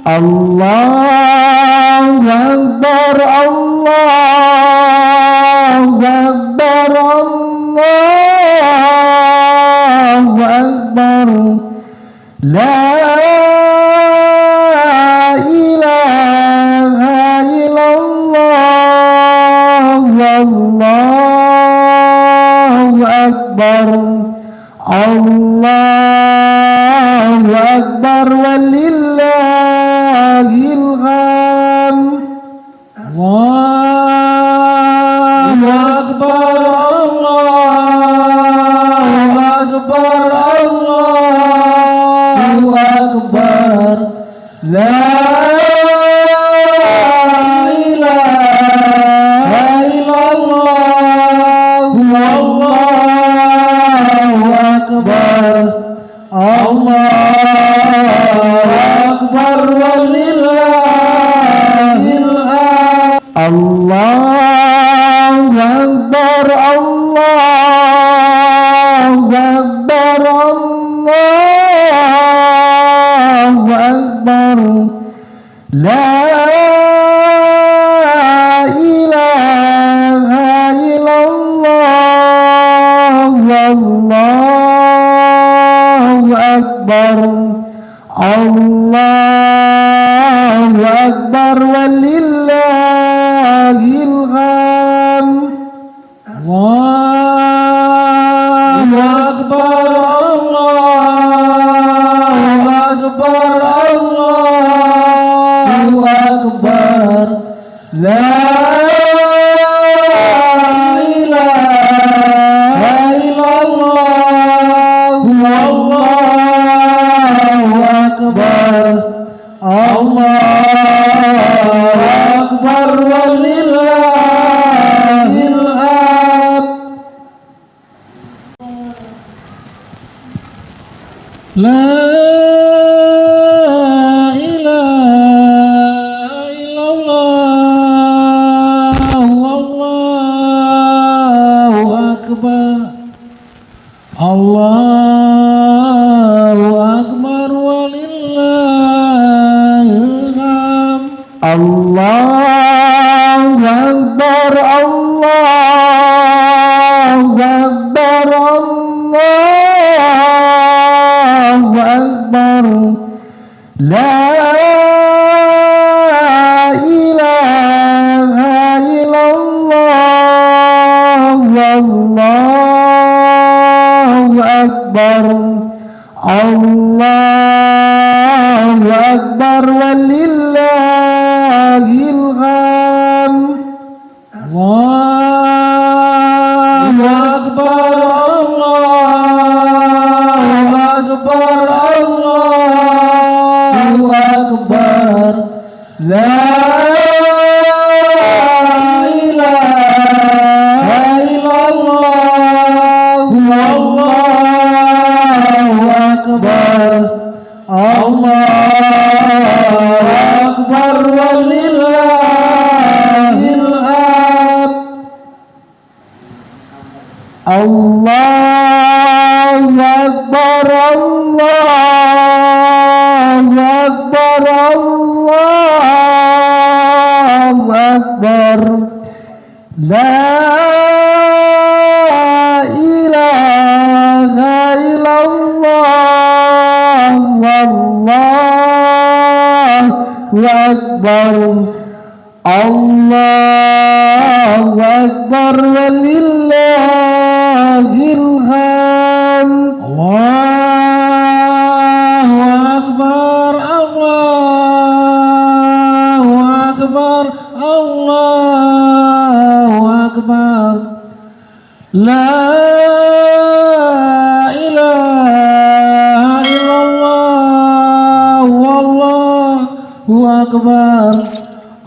Allahu Akbar, Allahu Akbar, Allahu Akbar. La ilaha illallah, wallahu akbar. Allahu akbar walillahil hamd. Allahu akbar, Allahu akbar, Allahu akbar. La ilaha illallah, wallahu akbar. Allahu akbar walillahil hamd. Allahu akbar, Allahu akbar, Allahu akbar. La ilaha illallah, wallahu akbar. Allahu akbar walillahil hamd. Allahu akbar, Allahu akbar, Allahu akbar. La ilaha illallah, wallahu akbar. Allahu akbar walillahil hamd. La ilaha illallah, wallahu akbar. Allahu akbar walillahil hamd. Allahu akbar, Allahu akbar, Allahu akbar. La ilaha illallah, wallahu akbar. Allahu akbar walillahil hamd. Allahu akbar, Allahu akbar, Allahu akbar. La ilaha illallah, wallahu akbar. Allahu akbar walillahil hamd. Allahu akbar, Allahu akbar, Allahu akbar. La ilaha illallah, wallahu akbar. Allahu akbar walillahil hamd. Allahu akbar, Allahu akbar, Allahu akbar. La ilaha illallah, wallahu akbar.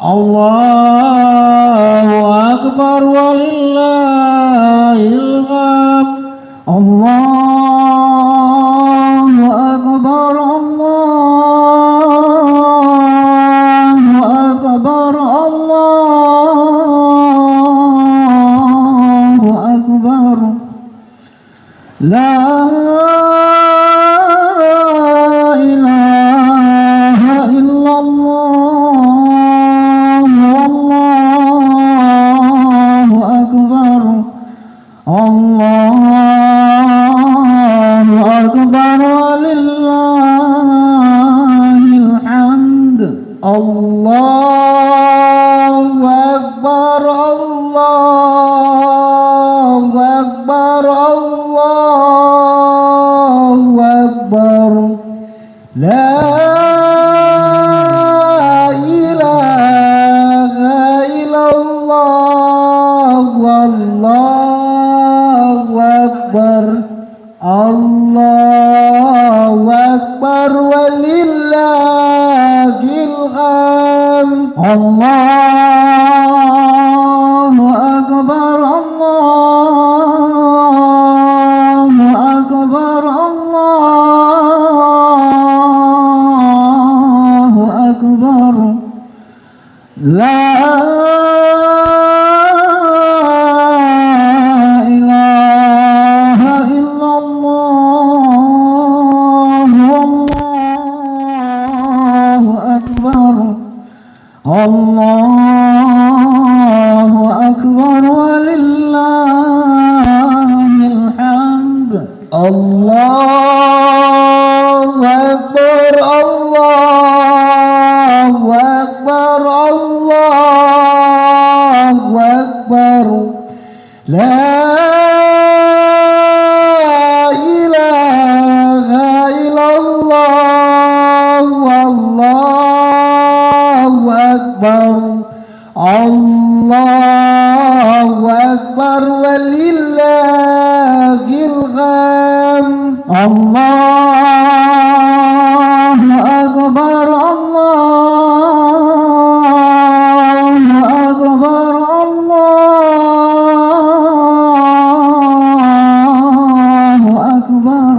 Allahu akbar walillahil hamd. Allahu akbar, Allahu akbar, Allahu akbar. La ilaha illallah. Allahu Akbar, Allahu Akbar, Allahu Akbar. La ilaha illallah, wallahu akbar, Allahu akbar, walillahil hamd. Allahu akbar, Allahu akbar, Allahu akbar. La ilaha illallah, Allahu akbar, Allahu akbar, walillahil hamd. Allahu akbar, Allahu akbar, Allahu akbar. La ilaha illallah, wallahu akbar, Allahu akbar, walillahil hamd. Allahu akbar, Allahu akbar, Allahu akbar.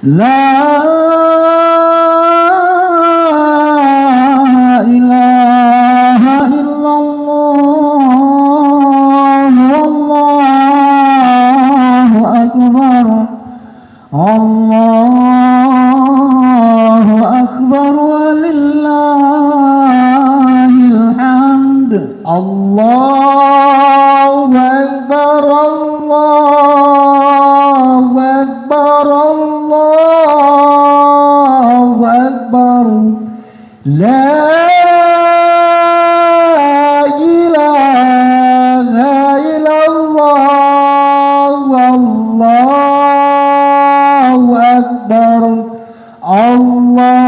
La ilaha illallah, Allahu akbar, Allahu akbar, walillahil hamd. Allahu akbar, Allahu akbar, Allahu akbar. La ilaha illallah, wallahu akbar, Allahu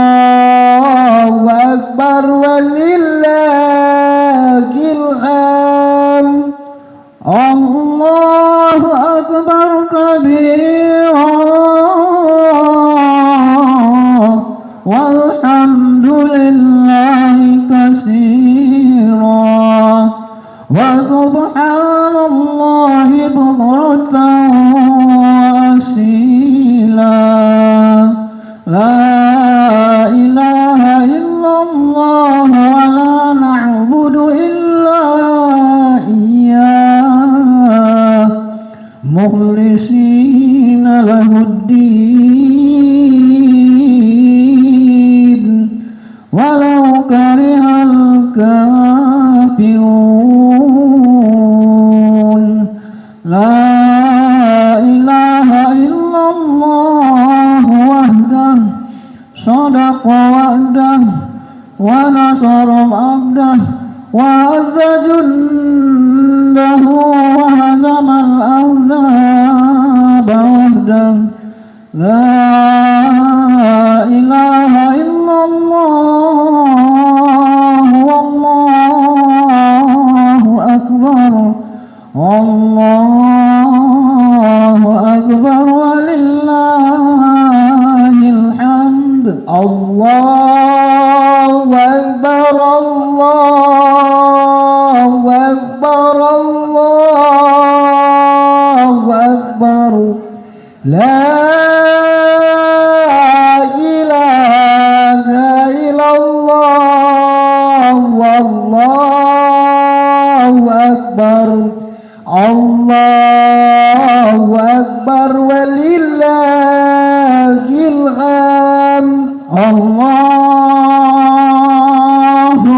akbar, walillahil hamd. Allahu akbar kabira, walhamdulillahi katsira, wa subhanallahi bukratan wa asila. La ilaha illallah, wa la na'budu illa iyyah, mukhlisina lahuddin, walau karihal kafirun. La ilaha illallah wahdah, sadaqa wa'dah, wa nasara abdah, wa azza jundahu, wa hazamal ahzaba wahdah. La ilaha illallah, wallahu akbar, Allahu akbar, walillahil hamd. Allahu akbar, Allahu akbar, Allahu akbar. La ilaha illallah, wallahu akbar, Allahu akbar, walillahil hamd. Allahu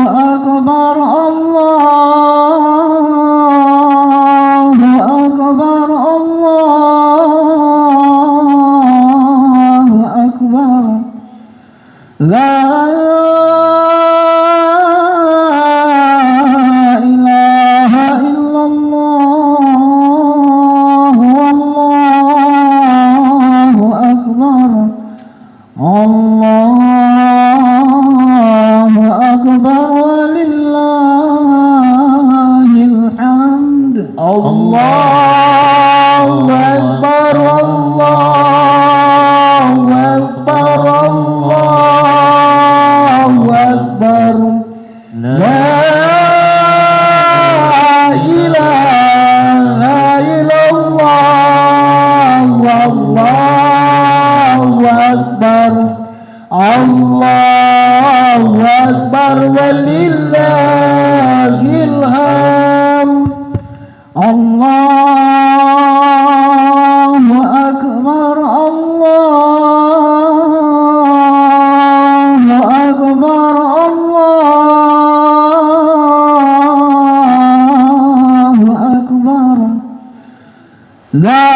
akbar, Allahu akbar, Allahu akbar. La أكبر ولله الحمد الله أكبر الله أكبر الله أكبر لا إله إلا الله والله أكبر الله أكبر ولله الحمد الله أكبر الله أكبر الله أكبر لا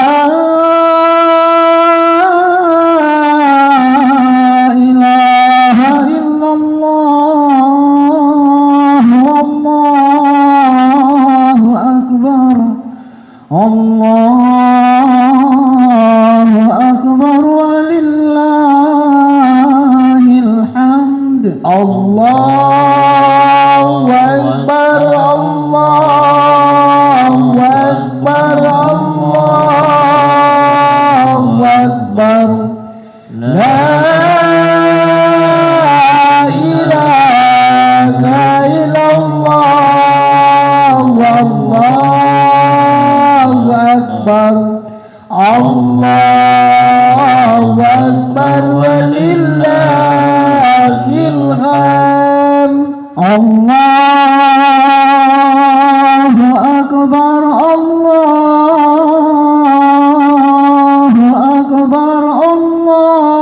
الله أكبر ولله الحمد الله أكبر الله أكبر الله أكبر لا إله إلا الله والله أكبر الله أكبر ولله الحمد الله أكبر الله أكبر الله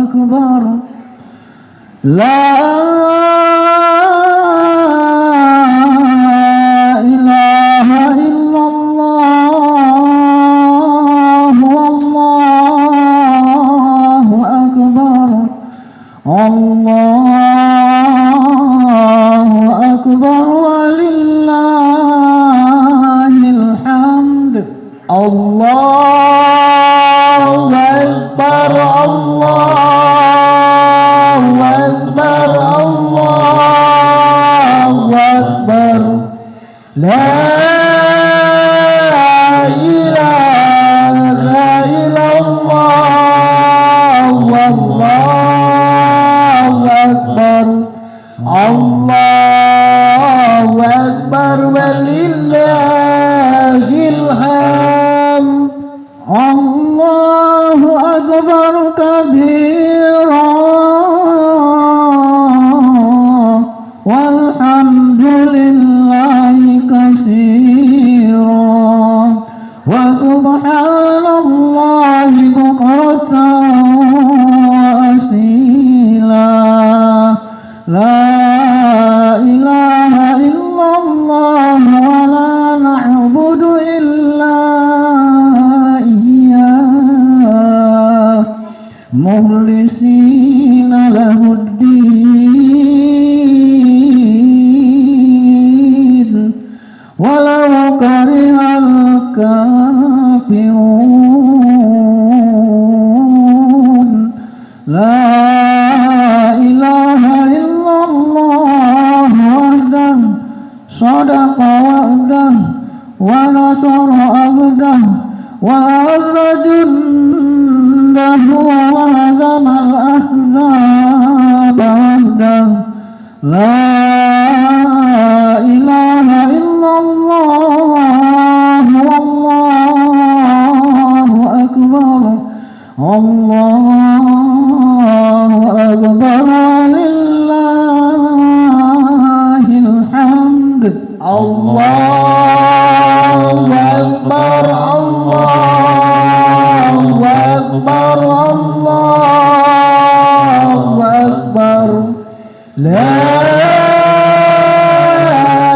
أكبر لا الله أكبر ولله الحمد الله أكبر الله أكبر الله أكبر لا إله إلا الله والله أكبر الله أكبر ولله الحمد الله أكبر كبيرا والحمد لله كثيرا وسبحان الله بكرة وأصيلا لا إله إلا الله ولا نعبد إلا إياه مخلصين له الدين ولو كره الكافرون لا إله إلا الله وحده صدق وعده ونصر عبده وأعز جنده وهزم الأحزاب وحده لا إله إلا الله والله أكبر الله أكبر ولله الحمد الله أكبر الله أكبر الله أكبر لا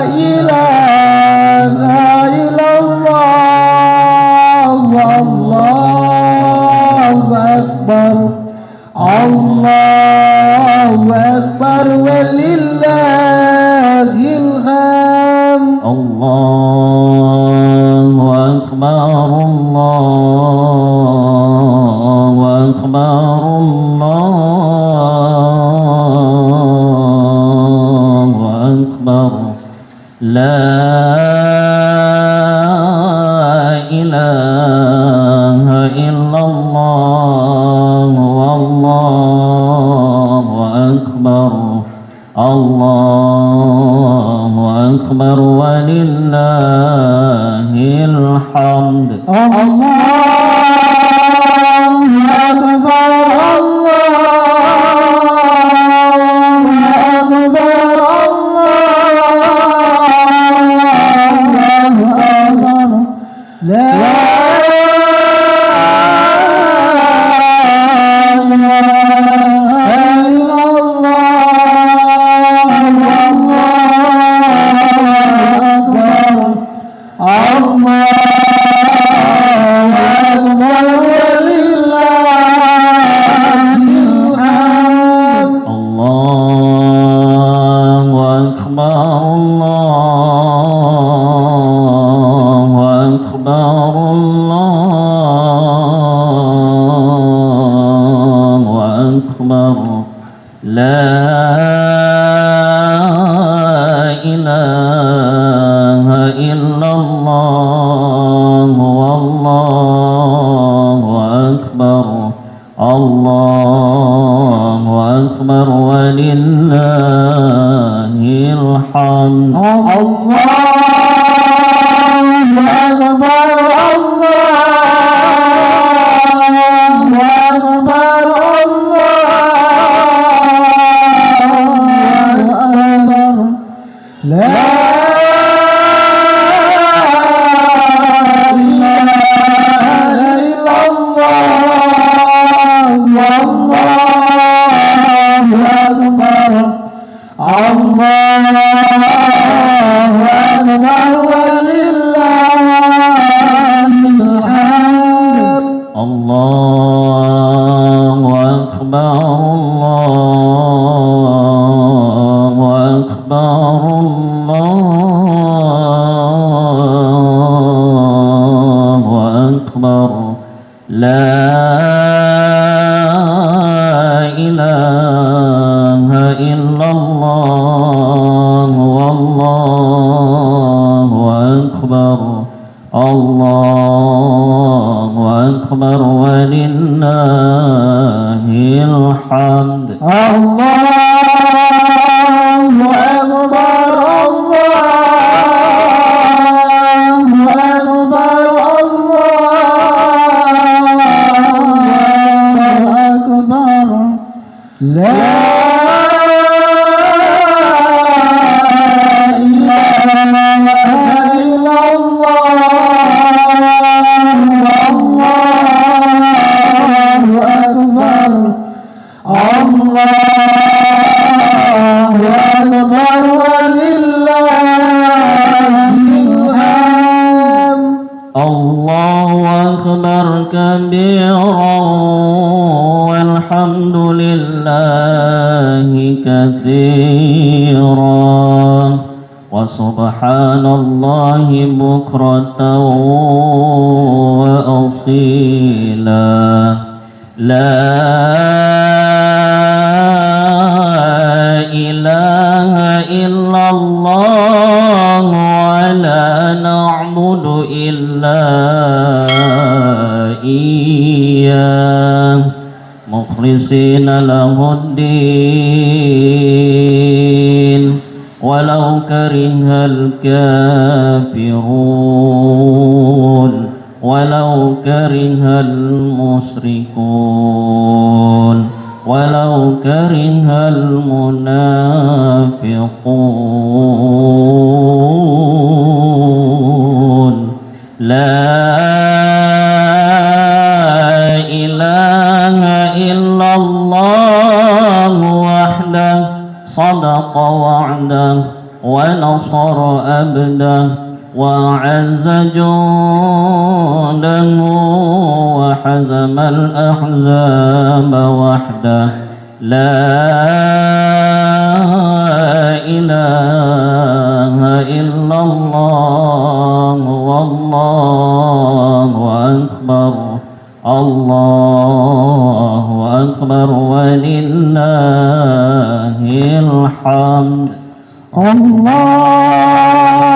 إله إلا الله والله أكبر الله أكبر ولله الحمد الله أكبر الله أكبر الله لا إله إلا الله والله أكبر الله أكبر ولله الحمد سبحان الله بكرة وأصيلا لا إله إلا الله ولا نعبد إلا إياه مخلصين له الدين ولو كره الكافرون ولو كره المشركون ولو كره المنافقون لا إله إلا الله وحده صدق وعده ونصر أبده وأعز جنده وحزم الأحزاب وحده لا إله إلا الله والله أكبر الله أكبر ولله الحمد. الله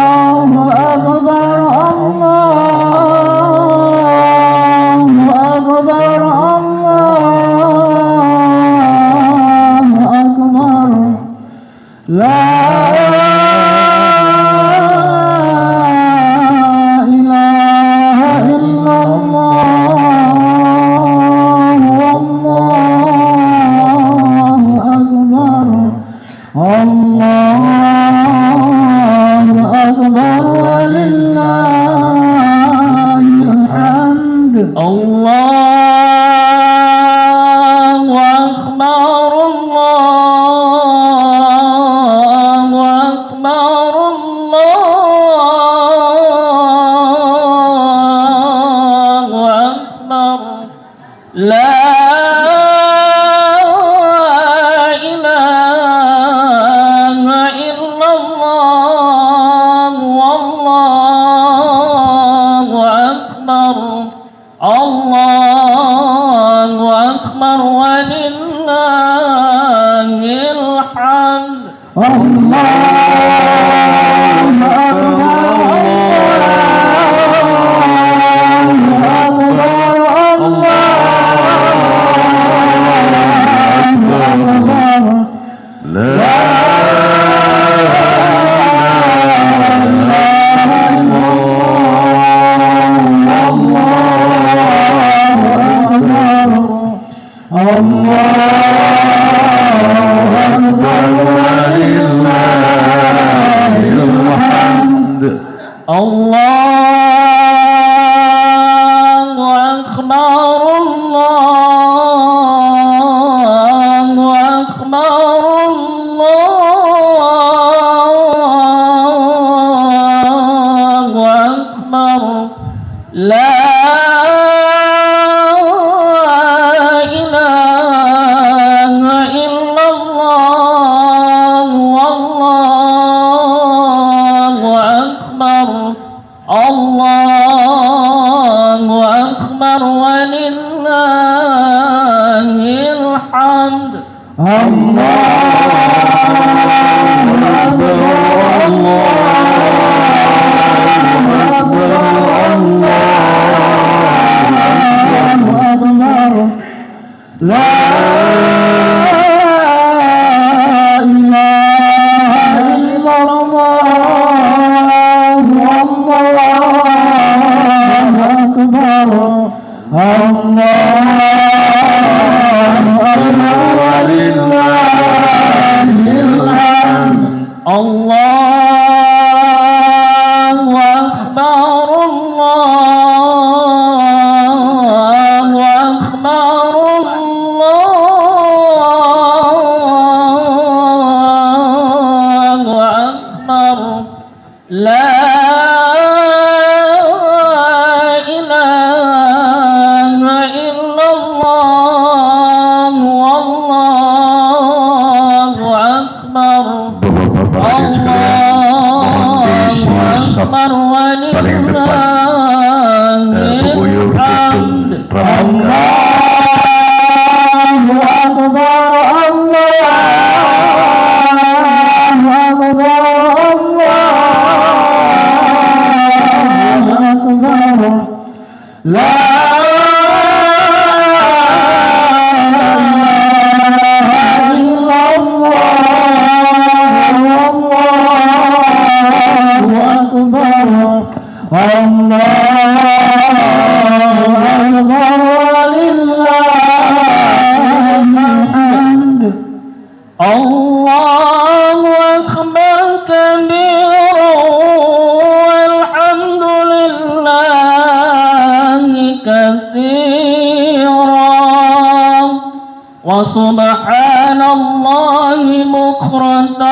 وسبحان الله بكرة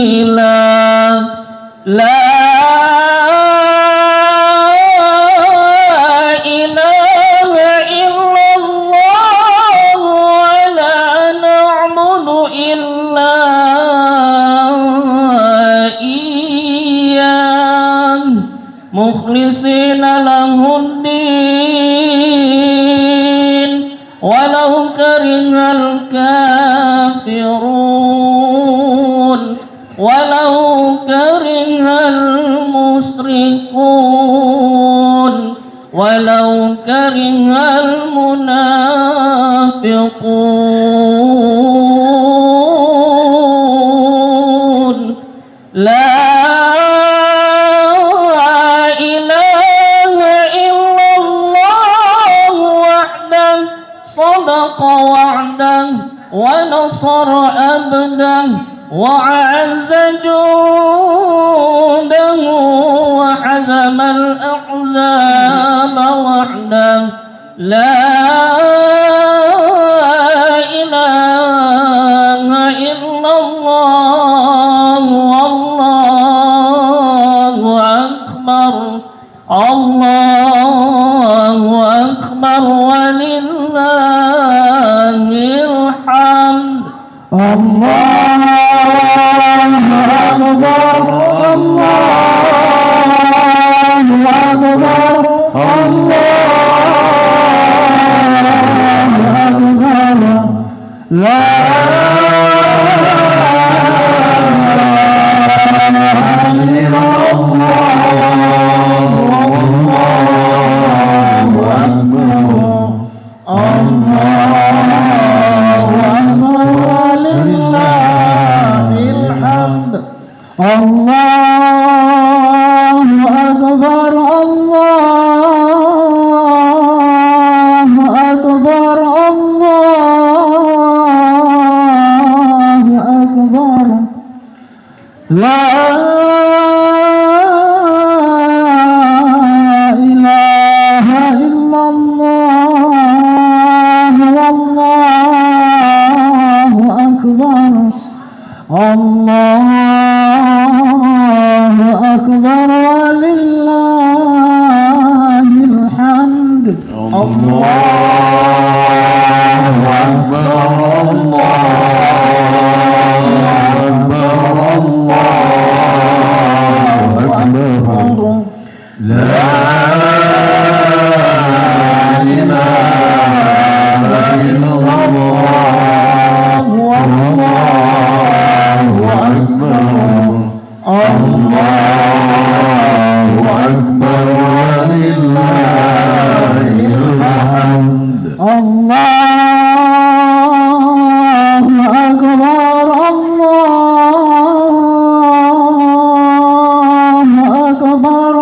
وأصيلا لا إله إلا الله ولا نعبد إلا إياه مخلصين له الدين ولو كره الكافرون ولو كره المشركون ولو كره المنافقون لا إله إلا الله وحده صدق وعده ونصر عبده وأعز جنده وحزم الأحزاب وحده لا إله إلا الله والله أكبر الله أكبر ولله الحمد الله أكبر الله أكبر الله أكبر لا إله إلا الله والله أكبر الله أكبر ولله الحمد الله أكبر الله أكبر الله أكبر لا إله إلا الله والله أكبر الله أكبر ولله الحمد الله أكبر الله أكبر الله أكبر لا إله إلا الله والله أكبر الله أكبر ولله الحمد الله أكبر الله أكبر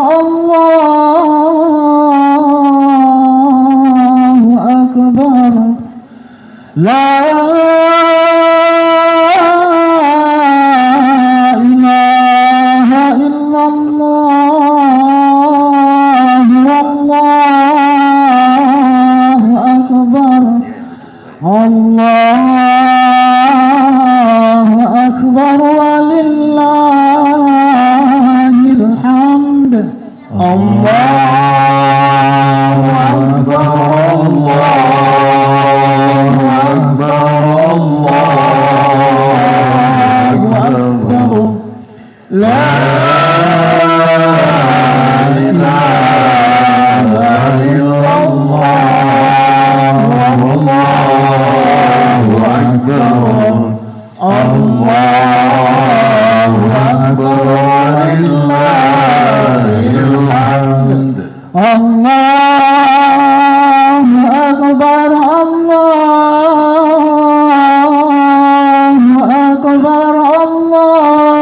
الله أكبر لا إله إلا الله والله أكبر الله أكبر ولله الحمد الله أكبر الله أكبر الله أكبر لا إله إلا الله والله أكبر الله أكبر ولله الحمد الله أكبر الله أكبر الله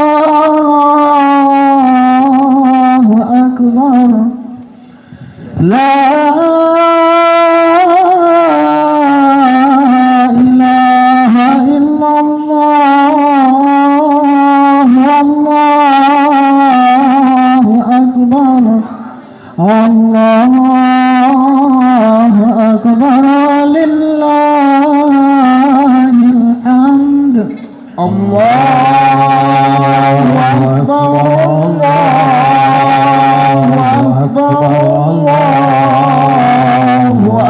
أكبر لا إله إلا الله والله أكبر الله أكبر ولله الحمد الله أكبر الله أكبر الله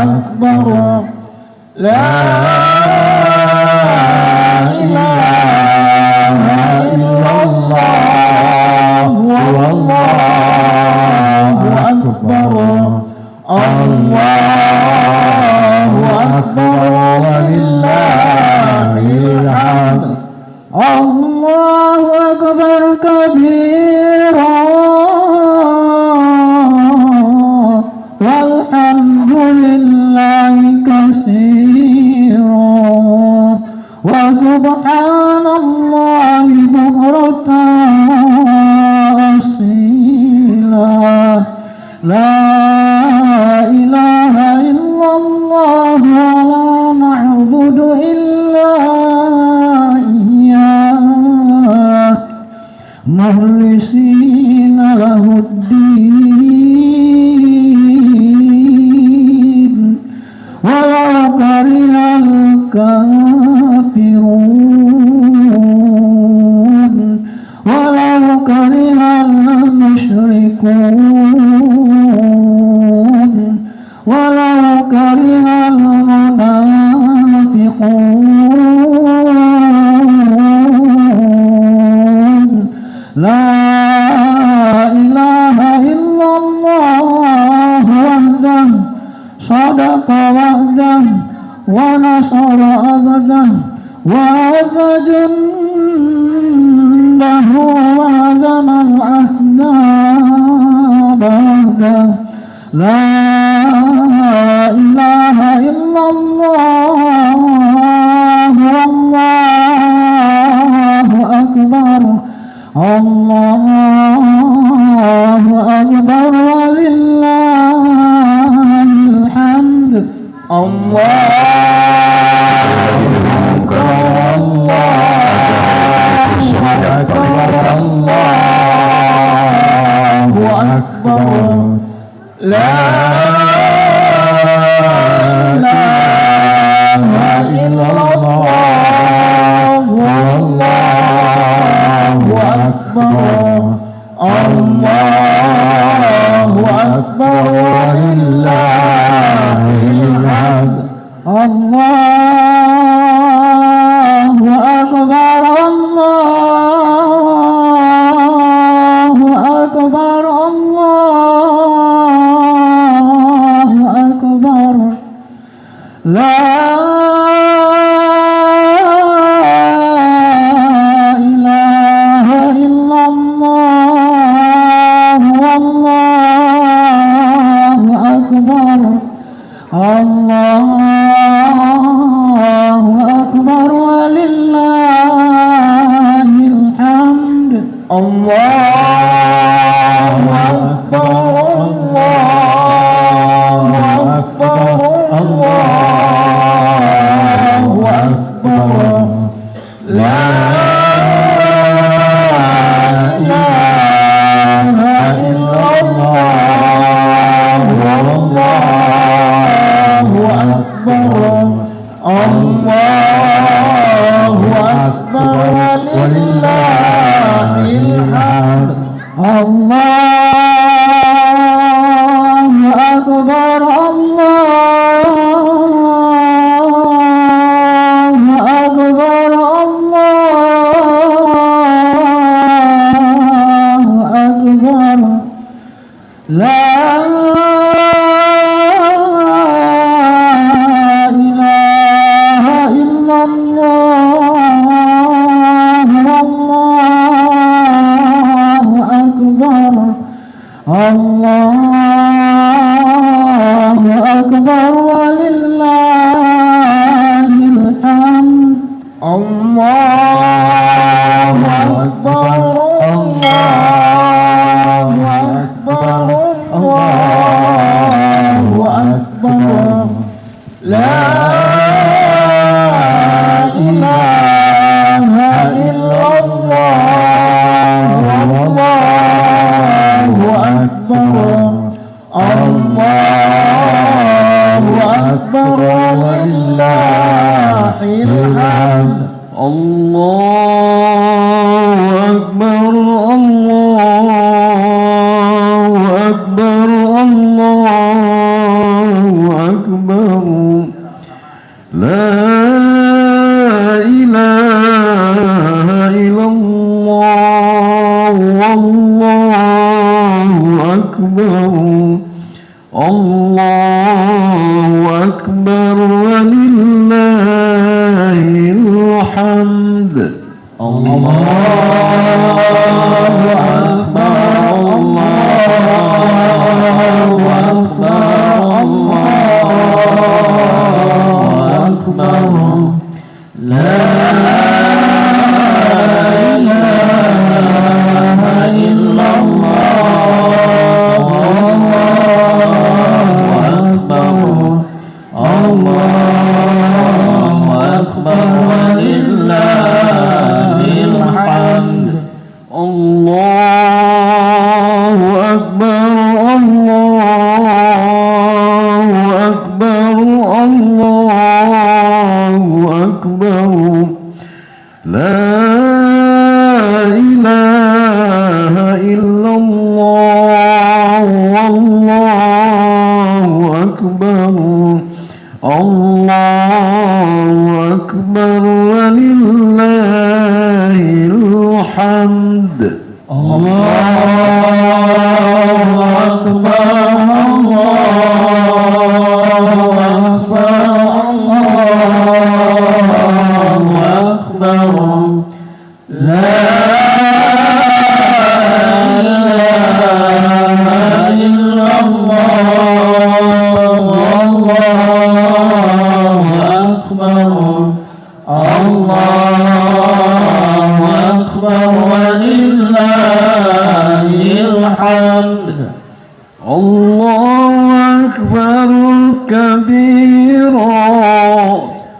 أكبر لا إله إلا الله والله أكبر الله أكبر ولله الحمد الله أكبر الله ولا نعبد إلا إياه مخلصين له الدين ولو كره الكافرون ولو كره المشركون ولو كره المنافقون لا إله إلا الله وحده صدق وعده ونصر عبده وعز جنده وهزم الأحزاب وحده لا إله إلا الله والله أكبر الله أكبر ولله الحمد الله أكبر الله أكبر لا إله إلا الله والله أكبر الله أكبر ولله الحمد الله أكبر الله أكبر الله أكبر لا إله إلا الله والله أكبر الله أكبر ولله الحمد الله أكبر الله أكبر الله أكبر لا إله إلا الله والله أكبر الله أكبر ولله الحمد الله أكبر الله أكبر الله أكبر لا إله إلا الله والله أكبر الله أكبر ولله الحمد الله أكبر الله أكبر الله أكبر لا إله إلا الله والله أكبر الله أكبر ولله الحمد الله أكبر الله أكبر الله أكبر لا إله إلا الله والله أكبر الله أكبر ولله الحمد الله أكبر الله أكبر الله أكبر لا إله إلا الله والله أكبر Allahu Akbar. La ilaha illallah, wallahu akbar. Allahu akbar walillahil hamd. Allahu Akbar, Allahu Akbar, Allahu Akbar. La ilaha illallah, Allahu Akbar, Allahu Akbar walillahil hamd. Allahu akbar kabira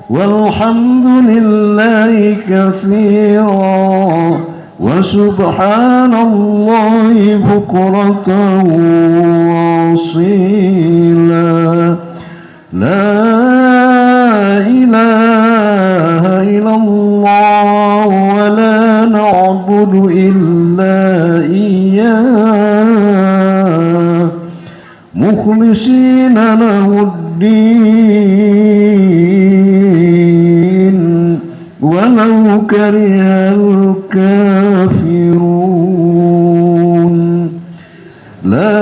walhamdulillahi katsira wa subhanallahi bukratan wa asila. La ilaha illallah wa la na'budu illa iyyah mukhlisina lahuddin walau karihal kafirun. La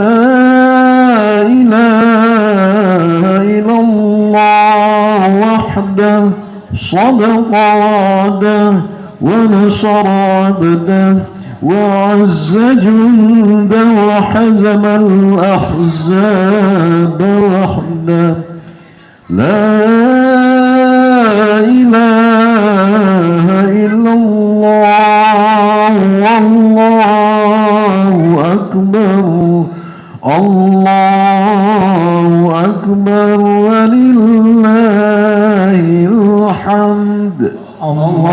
ilaha illallah wahdah sadaqa wa'dah wa nasara abdah وعز جنده وحزم الأحزاب وحده. لا إله إلا الله والله أكبر. الله أكبر ولله الحمد. Allahu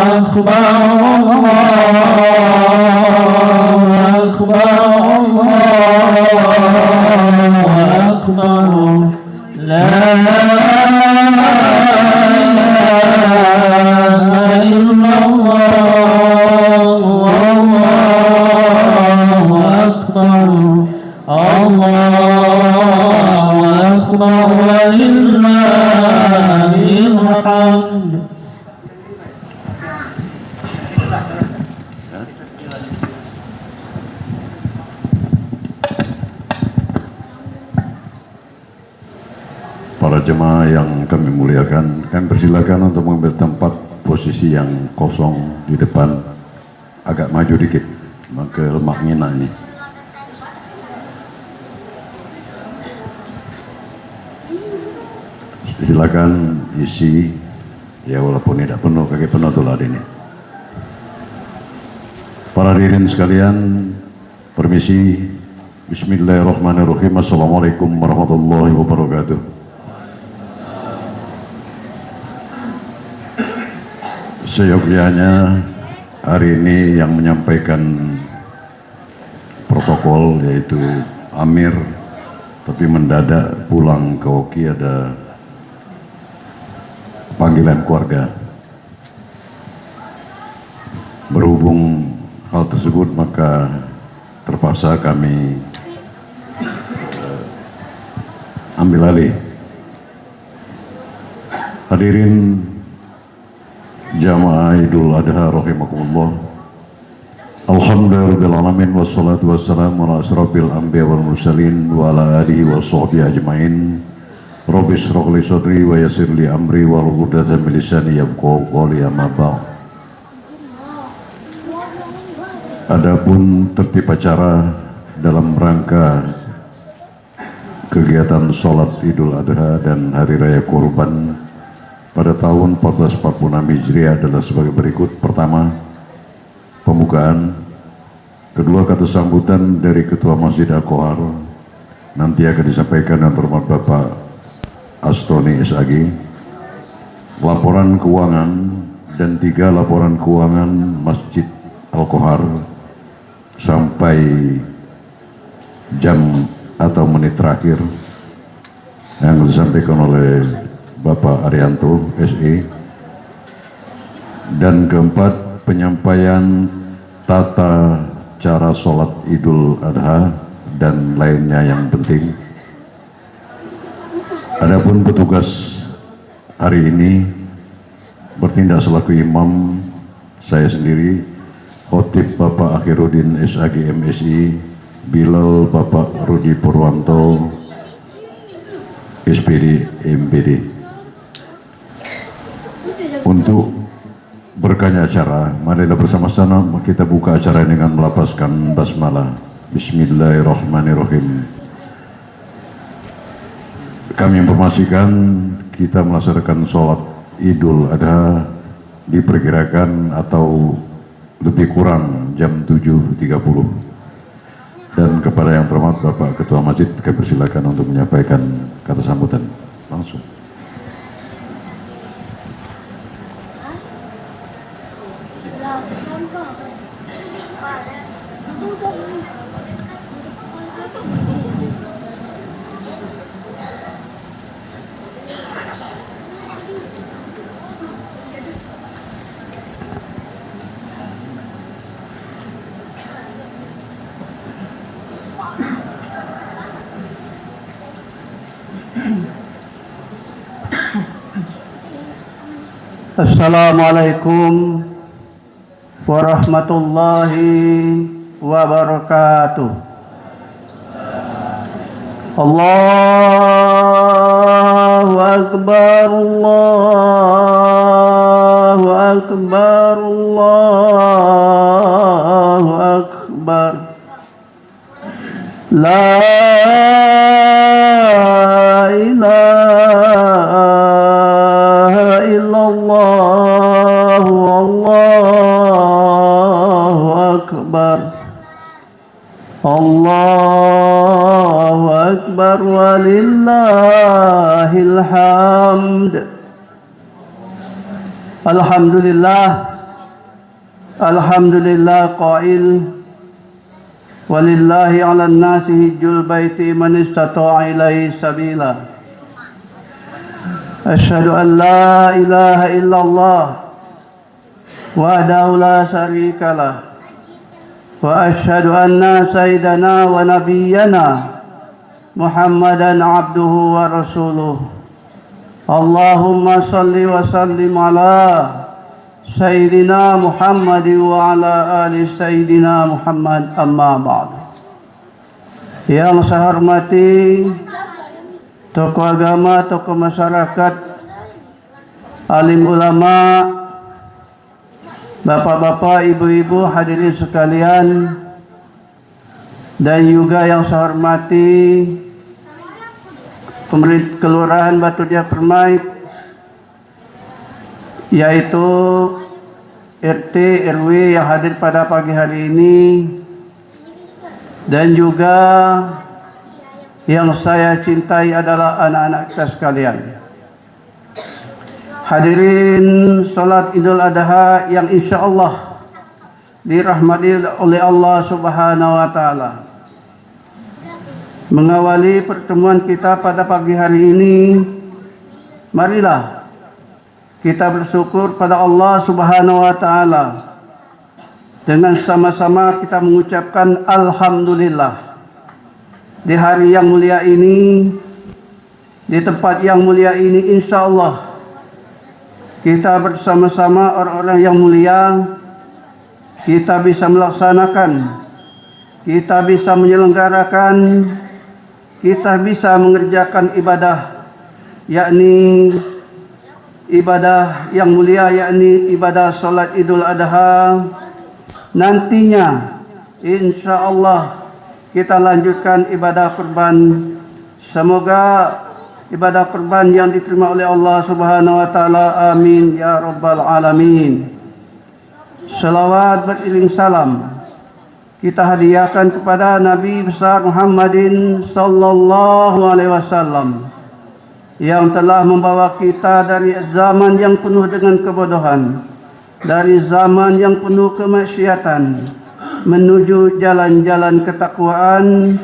Akbar, Allahu Akbar, Allahu Akbar. La ilaha illallah, Allahu Akbar, Allahu Akbar walillahil hamd. Para jemaah yang kami muliakan, kami persilakan untuk mengambil tempat posisi yang kosong di depan, agak maju dikit, ke lemak ngina ini. Silakan isi, ya walaupun tidak penuh, kaki penuh tuh lah ini. Para hadirin sekalian, permisi. Bismillahirrahmanirrahim. Assalamualaikum warahmatullahi wabarakatuh. Seyogyanya hari ini yang menyampaikan protokol yaitu Amir, tapi mendadak pulang ke Oki ada panggilan keluarga. Berhubung hal tersebut maka terpaksa kami ambil alih. Hadirin jamaah Idul Adha rahimakumullah. Alhamdulillahirrahmanirrahim. Wassalatu wassalamu ala asrafil anbiya wal mursalin wa ala alihi wa sahbihi ajma'in. Rabbi shrah li sadri wa yassir li amri wa hlul 'uqdatam min lisani yafqahu qawli. Amma ba'd. Adapun tertib acara dalam rangka kegiatan sholat Idul Adha dan Hari Raya Kurban pada tahun 1446 Hijriah adalah sebagai berikut. Pertama, pembukaan. Kedua, kata sambutan dari Ketua Masjid Al-Qohar, nanti akan disampaikan yang terhormat Bapak Astoni SAG. Laporan keuangan dan 3 laporan keuangan Masjid Al-Qohar sampai jam atau menit terakhir. yang disampaikan oleh Bapak Arianto SE. Dan keempat, penyampaian tata cara sholat Idul Adha dan lainnya yang penting. Adapun petugas hari ini bertindak selaku imam, saya sendiri, khotib Bapak Akhiruddin SAG MSI, Bilal Bapak Rudi Purwanto SPD MPD. Untuk berkahnya acara, marilah bersama-sama kita buka acara dengan melafazkan basmalah. Bismillahirrahmanirrahim. Kami informasikan kita melaksanakan sholat Idul Adha diperkirakan atau lebih kurang jam 7.30. Dan kepada yang terhormat Bapak Ketua Masjid, kami persilakan untuk menyampaikan kata sambutan langsung. Assalamualaikum warahmatullahi wabarakatuh. Allahu Akbar, Allahu Akbar, Allahu Akbar. La ilaha illallah, Allahu Akbar, Allahu Akbar, walillahil hamd. Alhamdulillah, alhamdulillah qail, walillahi 'alan nasi hijjul baiti man istata'a ilaihi sabila. Asyhadu an la ilaha illallah wahdahu la syarikalah wa asyhadu anna sayyidana wa nabiyyana Muhammadan abduhu wa rasuluh. Allahumma salli wa sallim ala Sayyidina Muhammad wa ala ali Sayyidina Muhammad, amma ba'd. Yang saya hormati tokoh agama, tokoh masyarakat, alim ulama, bapak-bapak, ibu-ibu, hadirin sekalian, dan juga yang saya hormati pemerintah Kelurahan Batu Dia Permai, yaitu RT RW yang hadir pada pagi hari ini, dan juga yang saya cintai adalah anak-anak kita sekalian. Hadirin salat Idul Adha yang insya Allah dirahmati oleh Allah Subhanahu wa Ta'ala. Mengawali pertemuan kita pada pagi hari ini, marilah kita bersyukur pada Allah Subhanahu wa Ta'ala dengan sama-sama kita mengucapkan alhamdulillah. Di hari yang mulia ini, di tempat yang mulia ini, insya Allah kita bersama-sama orang-orang yang mulia, kita bisa melaksanakan, kita bisa menyelenggarakan, kita bisa mengerjakan ibadah, yakni ibadah yang mulia, yakni ibadah salat Idul Adha. Nantinya insya Allah kita lanjutkan ibadah kurban. Semoga ibadah kurban yang diterima oleh Allah Subhanahu wa Ta'ala, amin ya rabbal alamin. Salawat beriring salam kita hadiahkan kepada Nabi besar Muhammadin sallallahu alaihi wasallam yang telah membawa kita dari zaman yang penuh dengan kebodohan, dari zaman yang penuh kemaksiatan, menuju jalan-jalan ketakwaan,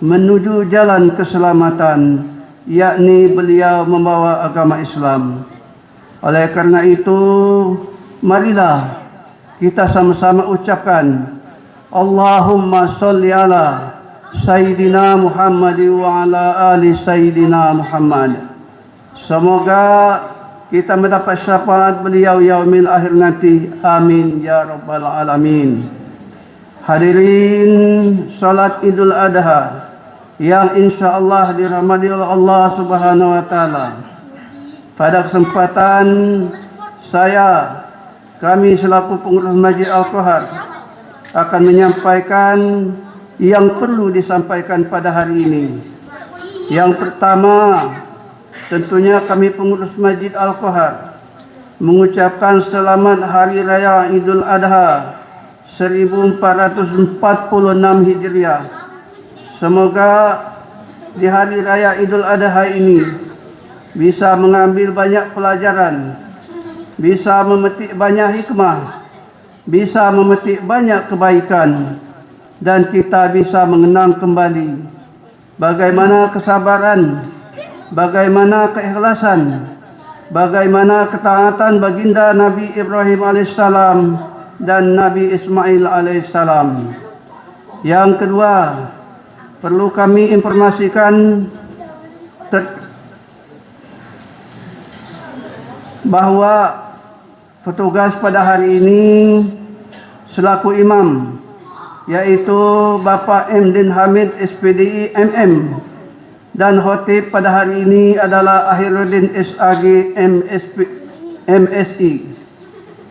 menuju jalan keselamatan, yakni beliau membawa agama Islam. Oleh karena itu, marilah kita sama-sama ucapkan Allahumma salli ala Sayyidina Muhammad wa ala ali Sayyidina Muhammad. Semoga kita mendapat syafaat beliau yaumil akhir nanti. Amin ya rabbal alamin. Hadirin salat Idul Adha yang insya-Allah dirahmati oleh Allah Subhanahu wa taala. Pada kesempatan kami selaku pengurus Masjid Al-Qohar akan menyampaikan yang perlu disampaikan pada hari ini. Yang pertama, tentunya kami pengurus Masjid Al-Qohar mengucapkan selamat Hari Raya Idul Adha 1446 Hijriah. Semoga di Hari Raya Idul Adha ini bisa mengambil banyak pelajaran, bisa memetik banyak hikmah, bisa memetik banyak kebaikan, dan kita bisa mengenang kembali bagaimana kesabaran, bagaimana keikhlasan, bagaimana ketaatan baginda Nabi Ibrahim alaihissalam dan Nabi Ismail alaihissalam. Yang kedua, perlu kami informasikan bahwa petugas pada hari ini selaku imam, yaitu Bapak Mdin Hamid SPDI MM, dan khotib pada hari ini adalah Ahiruddin SAG MSI,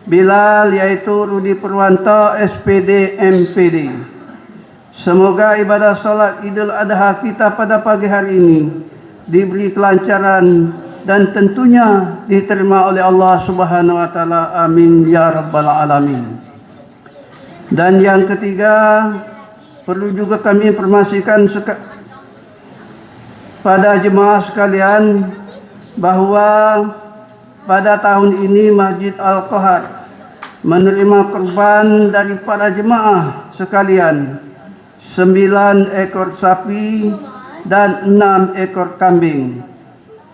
Bilal yaitu Rudi Purwanto SPD MPD. Semoga ibadah salat Idul Adha kita pada pagi hari ini diberi kelancaran dan tentunya diterima oleh Allah Subhanahu wa taala. Amin ya rabbal alamin. Dan yang ketiga, perlu juga kami informasikan pada jemaah sekalian bahwa pada tahun ini Masjid Al-Qohar menerima kurban dari para jemaah sekalian 9 ekor sapi dan 6 ekor kambing.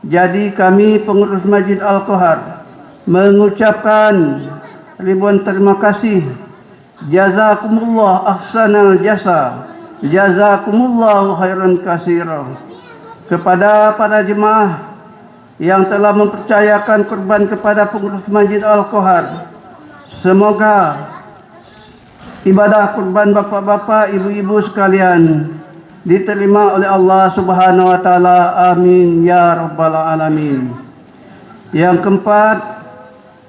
Jadi kami pengurus Masjid Al-Qohar mengucapkan ribuan terima kasih. Jazakumullah ahsanal jasa, jazakumullahu khairan katsira kepada para jemaah yang telah mempercayakan kurban kepada pengurus Masjid Al-Qohar. Semoga ibadah kurban bapak-bapak, ibu-ibu sekalian diterima oleh Allah Subhanahu wa taala. Amin ya rabbal alamin. Yang keempat,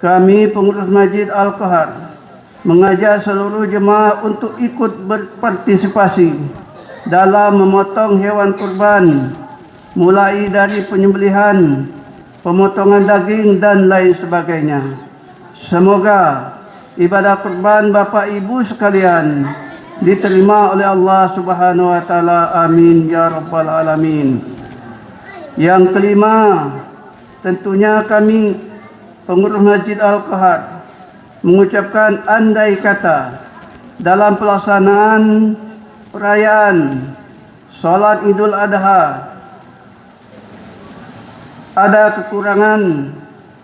kami pengurus Masjid Al-Qohar mengajak seluruh jemaah untuk ikut berpartisipasi dalam memotong hewan kurban, mulai dari penyembelihan, pemotongan daging dan lain sebagainya. Semoga ibadah kurban Bapak Ibu sekalian diterima oleh Allah Subhanahu wa taala. Amin ya rabbal alamin. Yang kelima, tentunya kami pengurus Masjid Al-Qohar mengucapkan andai kata dalam pelaksanaan perayaan salat Idul Adha ada kekurangan,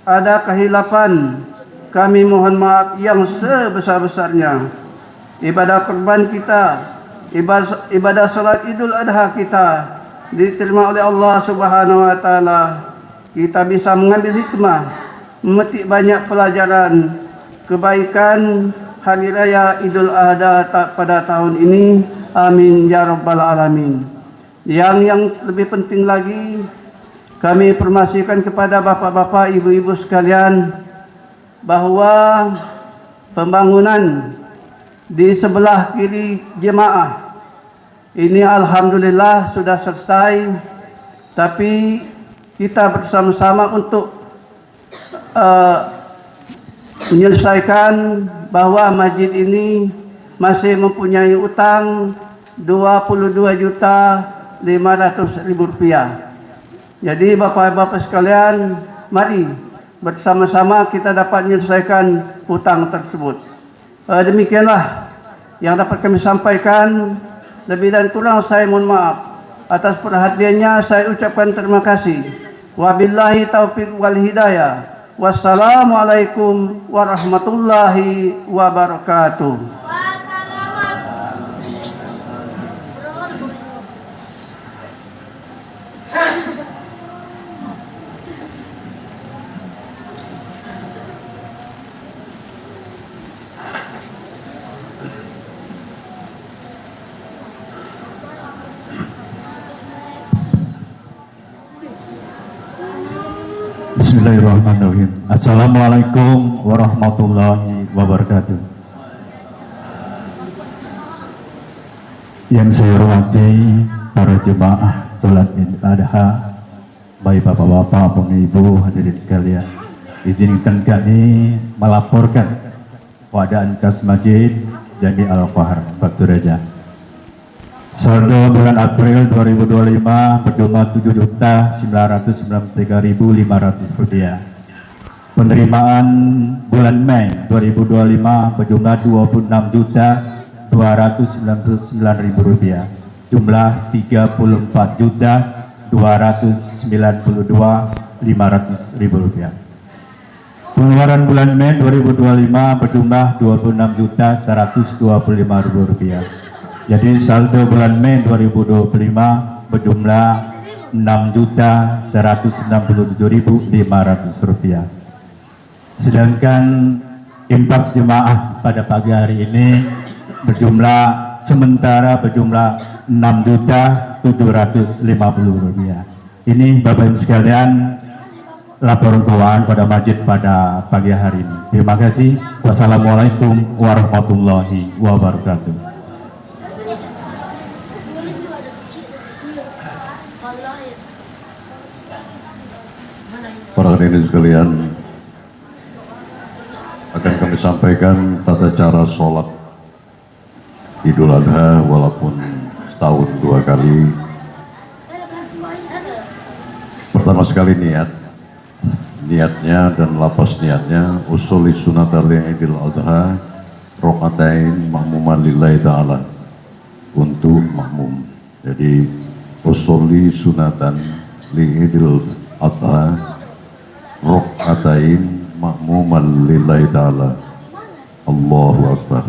ada kehilapan, kami mohon maaf yang sebesar-besarnya. Ibadah kurban kita, ibadah salat Idul Adha kita diterima oleh Allah Subhanahu wa taala. Kita bisa mengambil hikmah, memetik banyak pelajaran kebaikan Hari Raya Idul Adha pada tahun ini. Amin ya rabbal alamin. Yang lebih penting lagi, kami informasikan kepada bapak-bapak, ibu-ibu sekalian bahwa pembangunan di sebelah kiri jemaah ini alhamdulillah sudah selesai, tapi kita bersama-sama untuk menyelesaikan bahwa masjid ini masih mempunyai utang 22.500.000 rupiah. Jadi bapak-bapak sekalian, mari bersama-sama kita dapat menyelesaikan hutang tersebut. Demikianlah yang dapat kami sampaikan. Lebih dan kurang saya mohon maaf. Atas perhatiannya saya ucapkan terima kasih. Wabillahi taufiq wal hidayah. Wassalamualaikum warahmatullahi wabarakatuh. Bismillahirrahmanirrahim. Assalamualaikum warahmatullahi wabarakatuh. Yang saya hormati para jemaah sholat Idul Adha, baik bapak-bapak maupun ibu hadirin sekalian, izinkan kami melaporkan keadaan Kas Masjid Jami Al-Fahar Batu Raja. Saldo bulan April 2025 berjumlah Rp7.993.500. Penerimaan bulan Mei 2025 berjumlah Rp26.299.000. Jumlah Rp34.292.500. Pengeluaran bulan Mei 2025 berjumlah Rp26.125.000. Jadi saldo bulan Mei 2025 berjumlah Rp6.167.500. Sedangkan infak jemaah pada pagi hari ini sementara berjumlah Rp6.750.000. Ini Bapak Ibu sekalian laporan keuangan pada masjid pada pagi hari ini. Terima kasih. Wassalamualaikum warahmatullahi wabarakatuh. Para hadirin sekalian, akan kami sampaikan tata cara sholat Idul Adha walaupun setahun 2 kali. Pertama sekali niatnya dan lapas niatnya usuli sunatal Idul Adha rokaatain makmuman lillahi ta'ala, untuk makmum. Jadi usuli sunatan li Idul Adha rokaatain makmuman lillahi ta'ala, Allahu Akbar.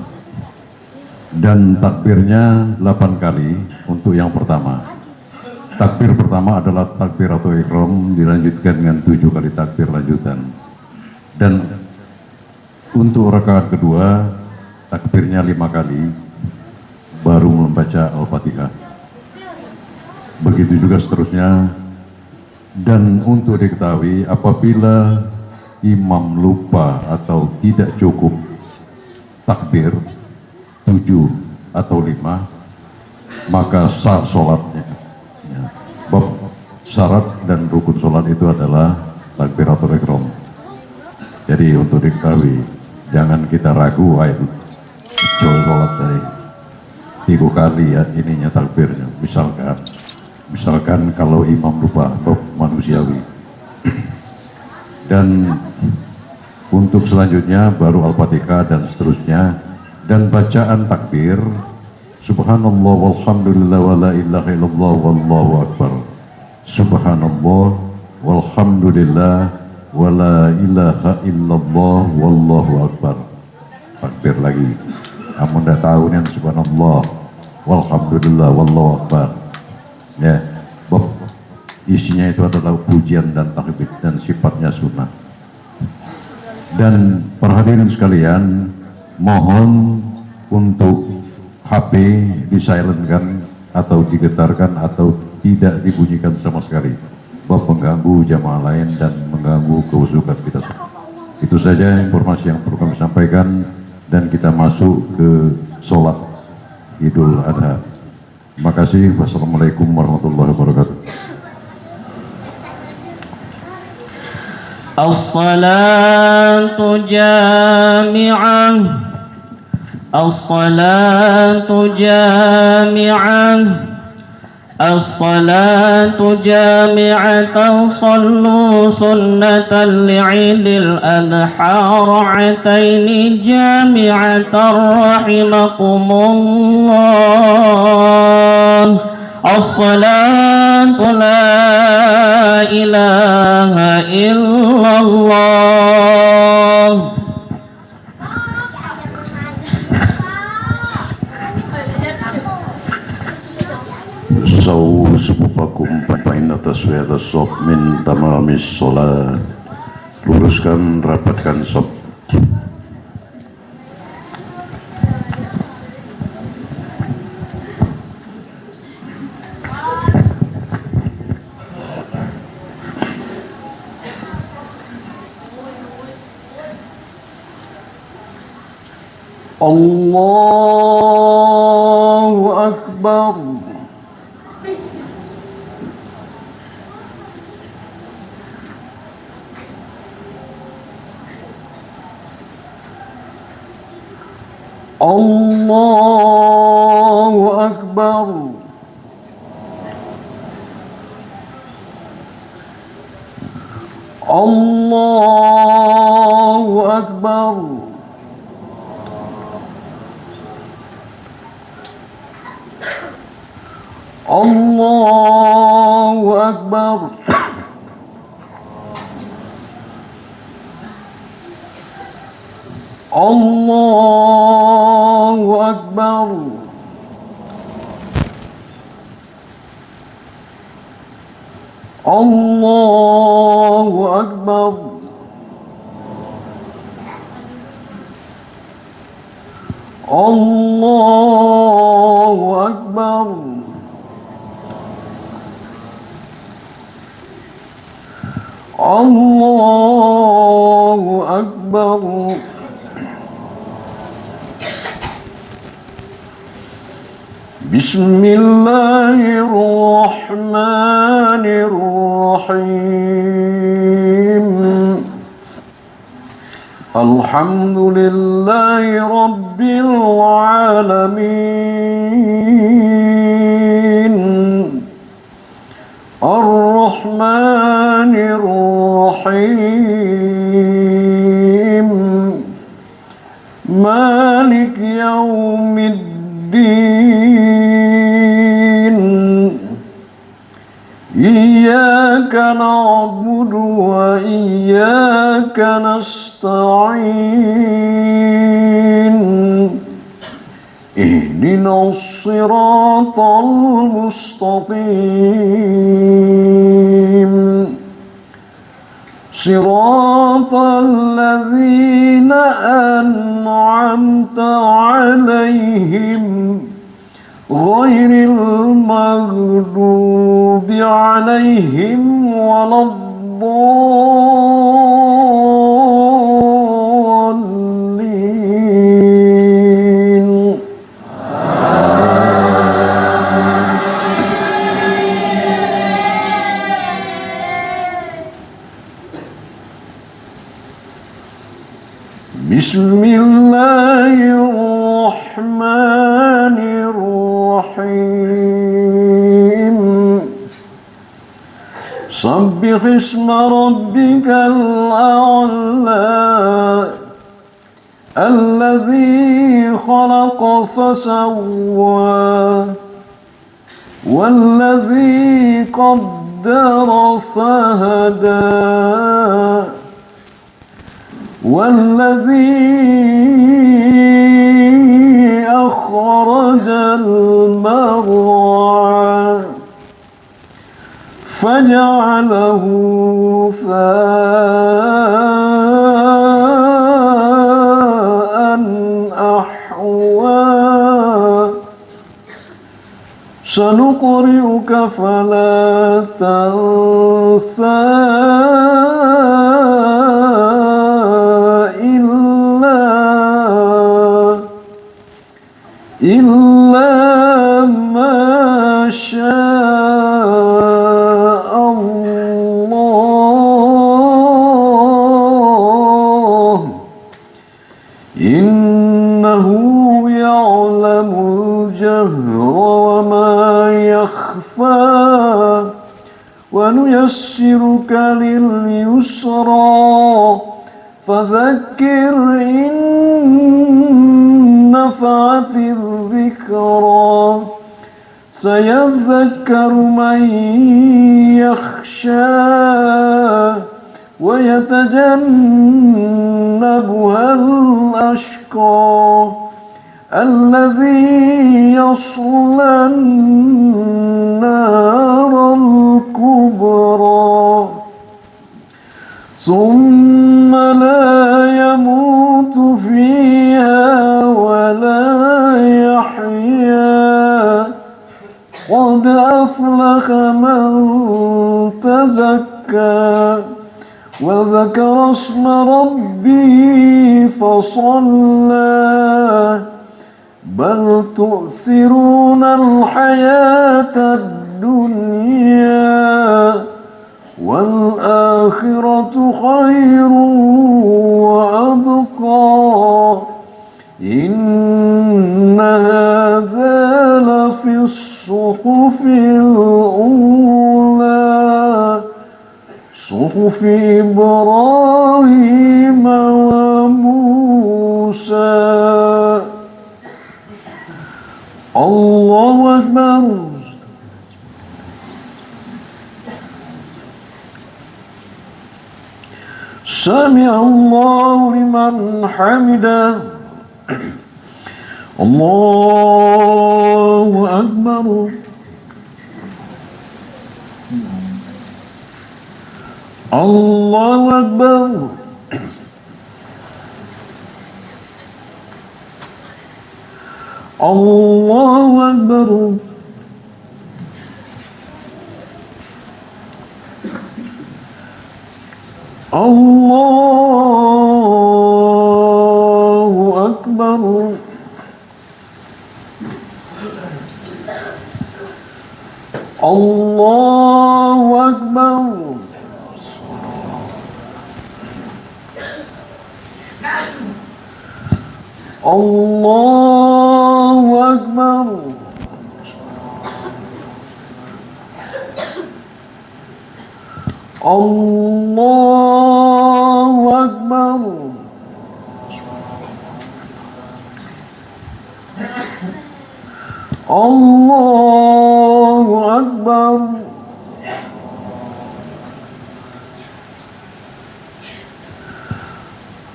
Dan takbirnya 8 kali untuk yang pertama. Takbir pertama adalah takbir atau ihram, dilanjutkan dengan 7 kali takbir lanjutan. Dan untuk rakaat kedua takbirnya 5 kali baru membaca Al-Fatihah. Begitu juga seterusnya. Dan untuk diketahui, apabila imam lupa atau tidak cukup takbir 7 atau 5, maka sah sholatnya. Bab syarat dan rukun sholat itu adalah takbiratul ihram. Jadi untuk diketahui, jangan kita ragu, sholat dari 3 kali ya ininya takbirnya. Misalkan kalau imam lupa, manusiawi. Dan untuk selanjutnya baru Al-Fatihah dan seterusnya. Dan bacaan takbir, subhanallah walhamdulillah wa la ilaha illallah wallahu akbar. Subhanallah walhamdulillah wa la ilaha illallah wallahu akbar. Takbir lagi. Kamu tidak tahu nih, subhanallah walhamdulillah wallahu akbar. Ya, isinya itu adalah pujian dan takbir dan sifatnya sunnah. Dan para hadirin sekalian, mohon untuk HP disilentkan atau digetarkan atau tidak dibunyikan sama sekali, sebab mengganggu jamaah lain dan mengganggu kehusukan kita. Itu saja informasi yang perlu kami sampaikan, dan kita masuk ke sholat Idul Adha. Terima kasih. Wassalamualaikum warahmatullahi wabarakatuh. As-salatu jami'ah, as-salatu jami'ah, as-salatu jami'atan, sallu sunnatan li'idil adha ra'ataini jami'atan rahimakumullah. الصلاة لا إله إلا الله. Sawu subupakum pain atas wiyata sob min tamamis sholat. Luruskan, rapatkan sob. Allahu Akbar. Allahu Akbar. Allahu Akbar. Allahu Akbar. Allahu Akbar. Allahu Akbar. Allahu Akbar. Allahu Akbar. Bismillahirrahmanirrahim. Alhamdulillahi Rabbil Alamin. Ar-Rahmanir-Rahim. Malik Yawmiddin. Iyyaka na'budu wa iyyaka nasta'in. Ihdinas siratal mustaqim. Siratal ladzina an'amta 'alaihim ghairil maghdubi 'alaihim waladdallin. Bismillahirrahmanirrahim. Sabbih isma rabbikal a'la alladzi khalaqa fasawwa walladzi qaddara fahada والذي أخرج المرعى فجعله ثاء أحوى سنقرئك فلا تنسى إلا ما شاء الله إنه يعلم الجهر وما يخفى ونيسرك لليسرى فذكر إن نفعت الذكرى سيذكر من يخشى ويتجنبها الأشقى الذي يصلى النار الكبرى ثم لا يموت فيها ولا يحيا قد أفلح من تزكى وذكر اسم ربه فصلى بل تؤثرون الحياة الدنيا والآخرة خير وأبقى إن هذا لفي الصحف الأولى صحف إبراهيم وموسى. الله أكبر. سمع الله لمن حمده. الله أكبر. الله أكبر. الله أكبر. الله أكبر. الله أكبر. الله أكبر. الله أكبر. الله أكبر.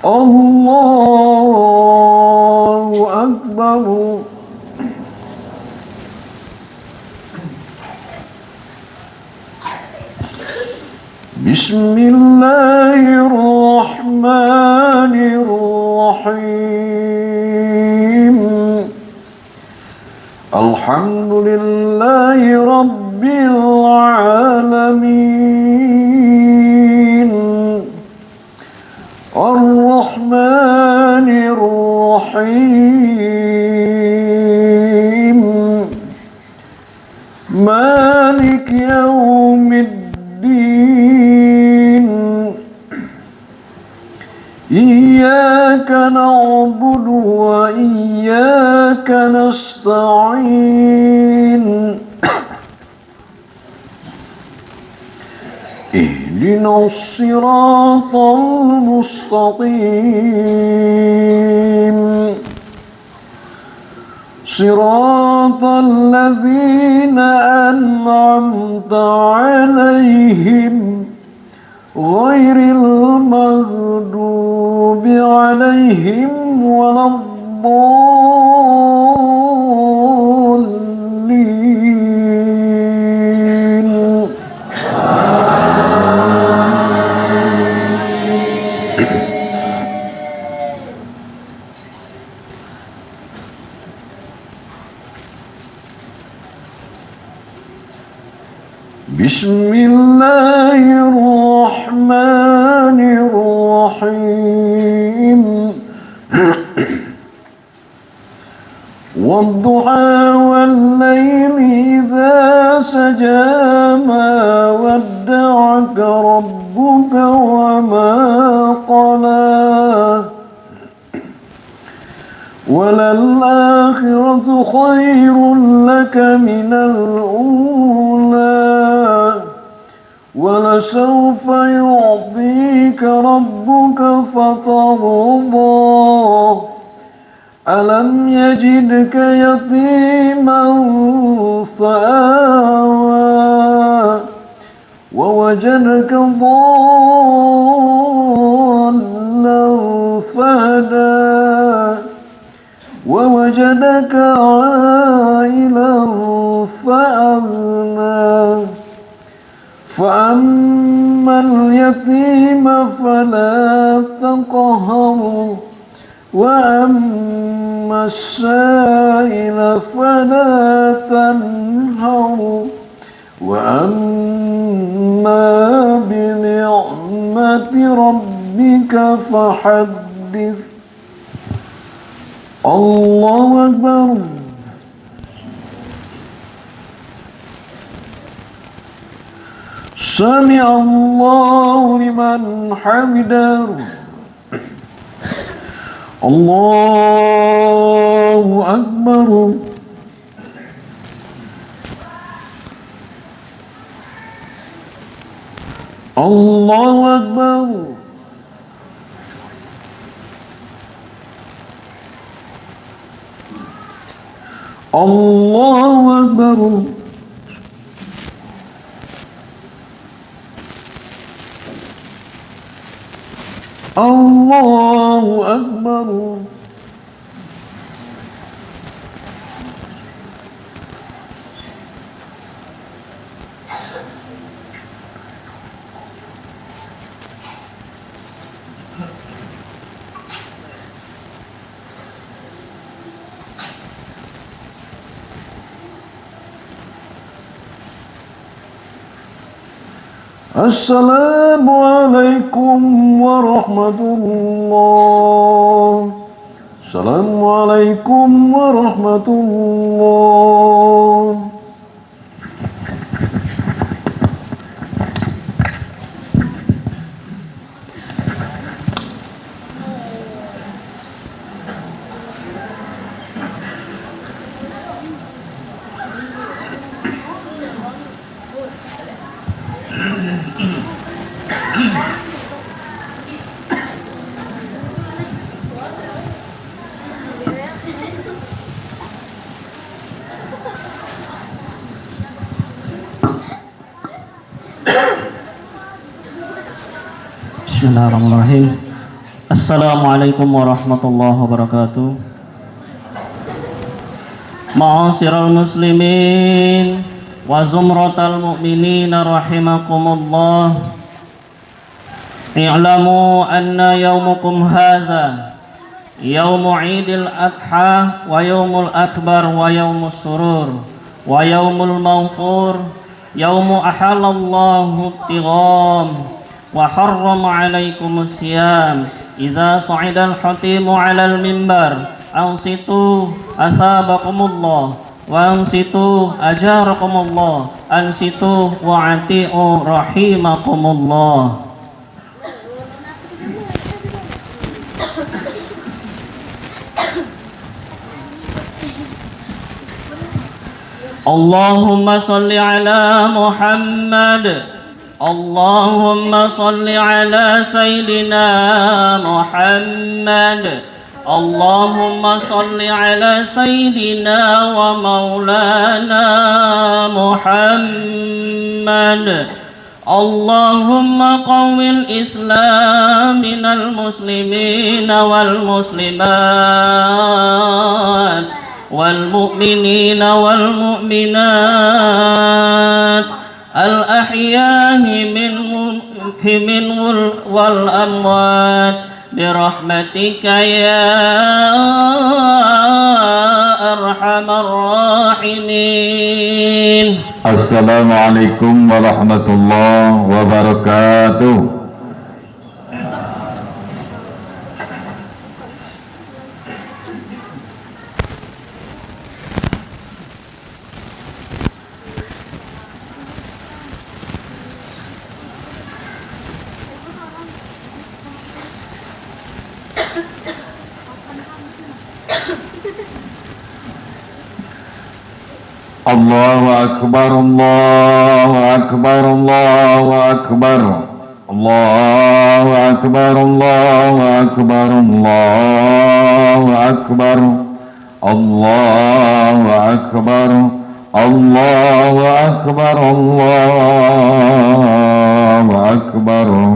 الله أكبر. بسم الله الرحمن الرحيم. الحمد لله رب العالمين الرحمن الرحيم مالك يوم الدين إياك نعبد وإياك نستعين اهدنا الصراط المستقيم صراط الذين أنعمت عليهم غير المغضوب عليهم ولا الضالين. بسم الله الرحمن الرحيم. والضحى والليل إذا سجى ما ودعك ربك وما قلى وللآخرة خير لك من الأولى ولسوف يعطيك ربك فترضى ألم يجدك يتيما فآوى ووجدك ضالا فهدى ووجدك عائلا فأغنى فأما اليتيم فلا تقهر وأما السائل فلا تنهر وأما بنعمة ربك فحدث. الله أكبر. سمع الله لمن حمده. الله أكبر. الله أكبر. الله أكبر. الله أكبر. السلام عليكم ورحمة الله. السلام عليكم ورحمة الله. Bismillahirrahmanirrahim. Assalamualaikum warahmatullahi wabarakatuh. Ma'asyiral muslimin wa zumratal mu'minin rahimakumullah. I'lamu anna yawmukum haza yawmu 'idil adha wa yawmul akbar wa yawmus surur wa yawmul mawqur yawmu ahalallahu tigham wa harrama alaikumus siyam idza sa'idal hatimu 'alal mimbar ansitu asabakumullah wa ansitu ajarakumullah ansitu wa ati'u rahimakumullah. Allahumma salli ala Muhammad. Allahumma salli ala Sayyidina Muhammad. Allahumma salli ala Sayyidina wa Maulana Muhammad. Allahumma qawwil Islam minal muslimin wal muslimat wal mu'minin wal mu'minat al-ahyahi minhum wal amwat birahmatika ya arhamar rahimin. Assalamualaikum warahmatullahi wabarakatuh. Allahu akbar, Allahu akbar, Allahu akbar. الله أكبر الله أكبر الله أكبر الله أكبر الله أكبر الله أكبر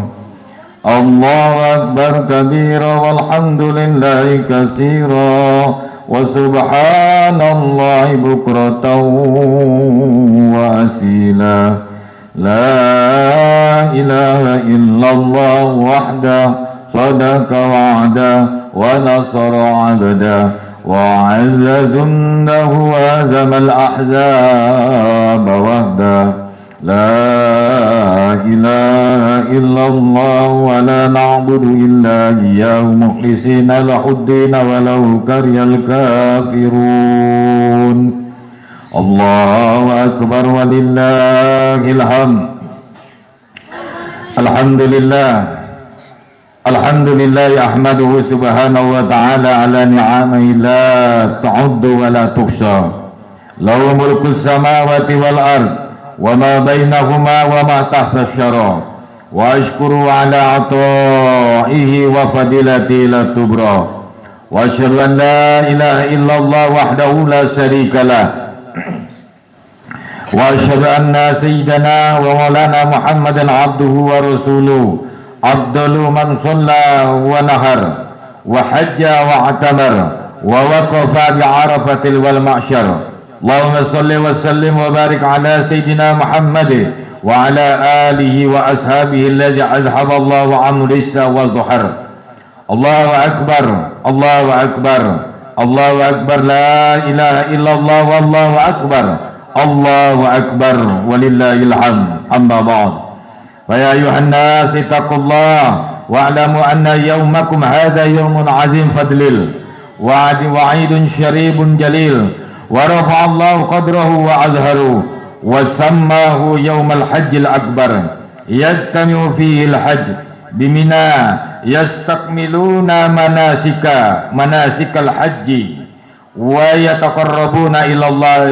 الله أكبر كبيرا والحمد لله كثيرا وسبحان الله بكرة وأصيلا لا إله إلا الله وحده صدق وعده ونصر عبده وعز جنده وهزم الأحزاب وحده لا إله إلا الله ولا نعبد إلا إياه مخلصين له الدين ولو كره الكافرون الله أكبر ولله الحمد الحمد لله أحمده سبحانه وتعالى على نعمه لا تعد ولا تحصى له ملك السماوات والأرض وما بينهما وما تحت الشرى وأشكر على عطائه وفضيلته لا تبرى وأشهد أن لا إله إلا الله وحده لا شريك له وأشهد أن سيدنا ومولانا محمدا عبده ورسوله أفضل من صلى ونهر وحج واعتمر ووقف بعرفة والمعشر اللهم صل وسلم وبارك على سيدنا محمد وعلى آله وأصحابه الذي أذهب الله عنه الرجس والظهر الله أكبر الله أكبر الله أكبر لا إله إلا الله والله أكبر الله أكبر ولله الحمد أما بعد فيا أيها الناس اتقوا الله واعلموا أن يومكم هذا يوم عظيم فضل وعيد شريف جليل ورفع الله قدره وأظهره وسماه يوم الحج الأكبر يجتمع فيه الحج بمنى يستكملون مناسك الحج ويتقربون إلى الله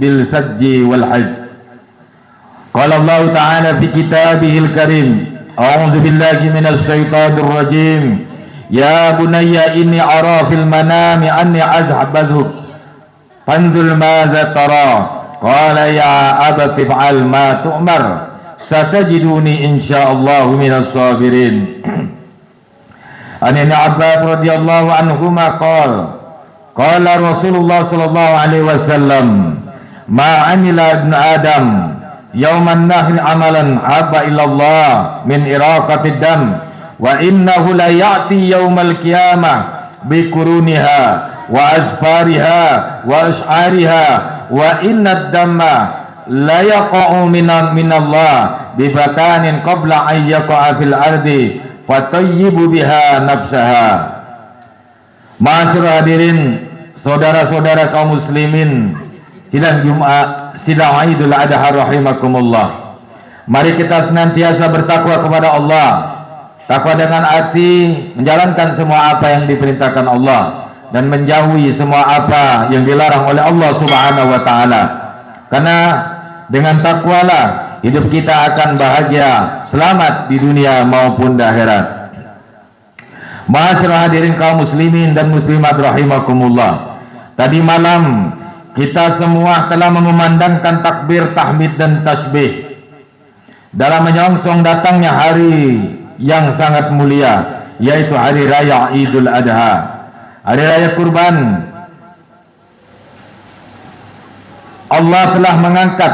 بالثج والحج قال الله تعالى في كتابه الكريم أعوذ بالله من الشيطان الرجيم يا بني إني أرى في المنام أني أذهبك فانظر ماذا ترى قال يا أبت افعل ما تؤمر ستجدني إن شاء الله من الصابرين عن ابن عباس رضي الله عنهما قال رسول الله صلى الله عليه وسلم ما عمل ابن آدم يوم النهر عملا حب إلى الله من إراقة الدم وإنه لا يأتي يوم القيامة بقرونها وأسفارها وأشعارها وإن الدم لا يقع من الله بمكان قبل أن يقع في الأرض فطيب بها نفسها. Ma'asyiral hadirin, saudara-saudara kaum muslimin, sidang Jumat, sidang Idul Adha rahimakumullah. Mari kita senantiasa bertakwa kepada Allah. Takwa dengan arti menjalankan semua apa yang diperintahkan Allah dan menjauhi semua apa yang dilarang oleh Allah Subhanahu wa taala. Karena dengan takwalah hidup kita akan bahagia, selamat di dunia maupun di akhirat. Ma'asyiral hadirin kaum muslimin dan muslimat rahimakumullah. Tadi malam kita semua telah mengumandangkan takbir, tahmid dan tasbih dalam menyongsong datangnya hari yang sangat mulia, yaitu hari raya Idul Adha, hari raya kurban. Allah telah mengangkat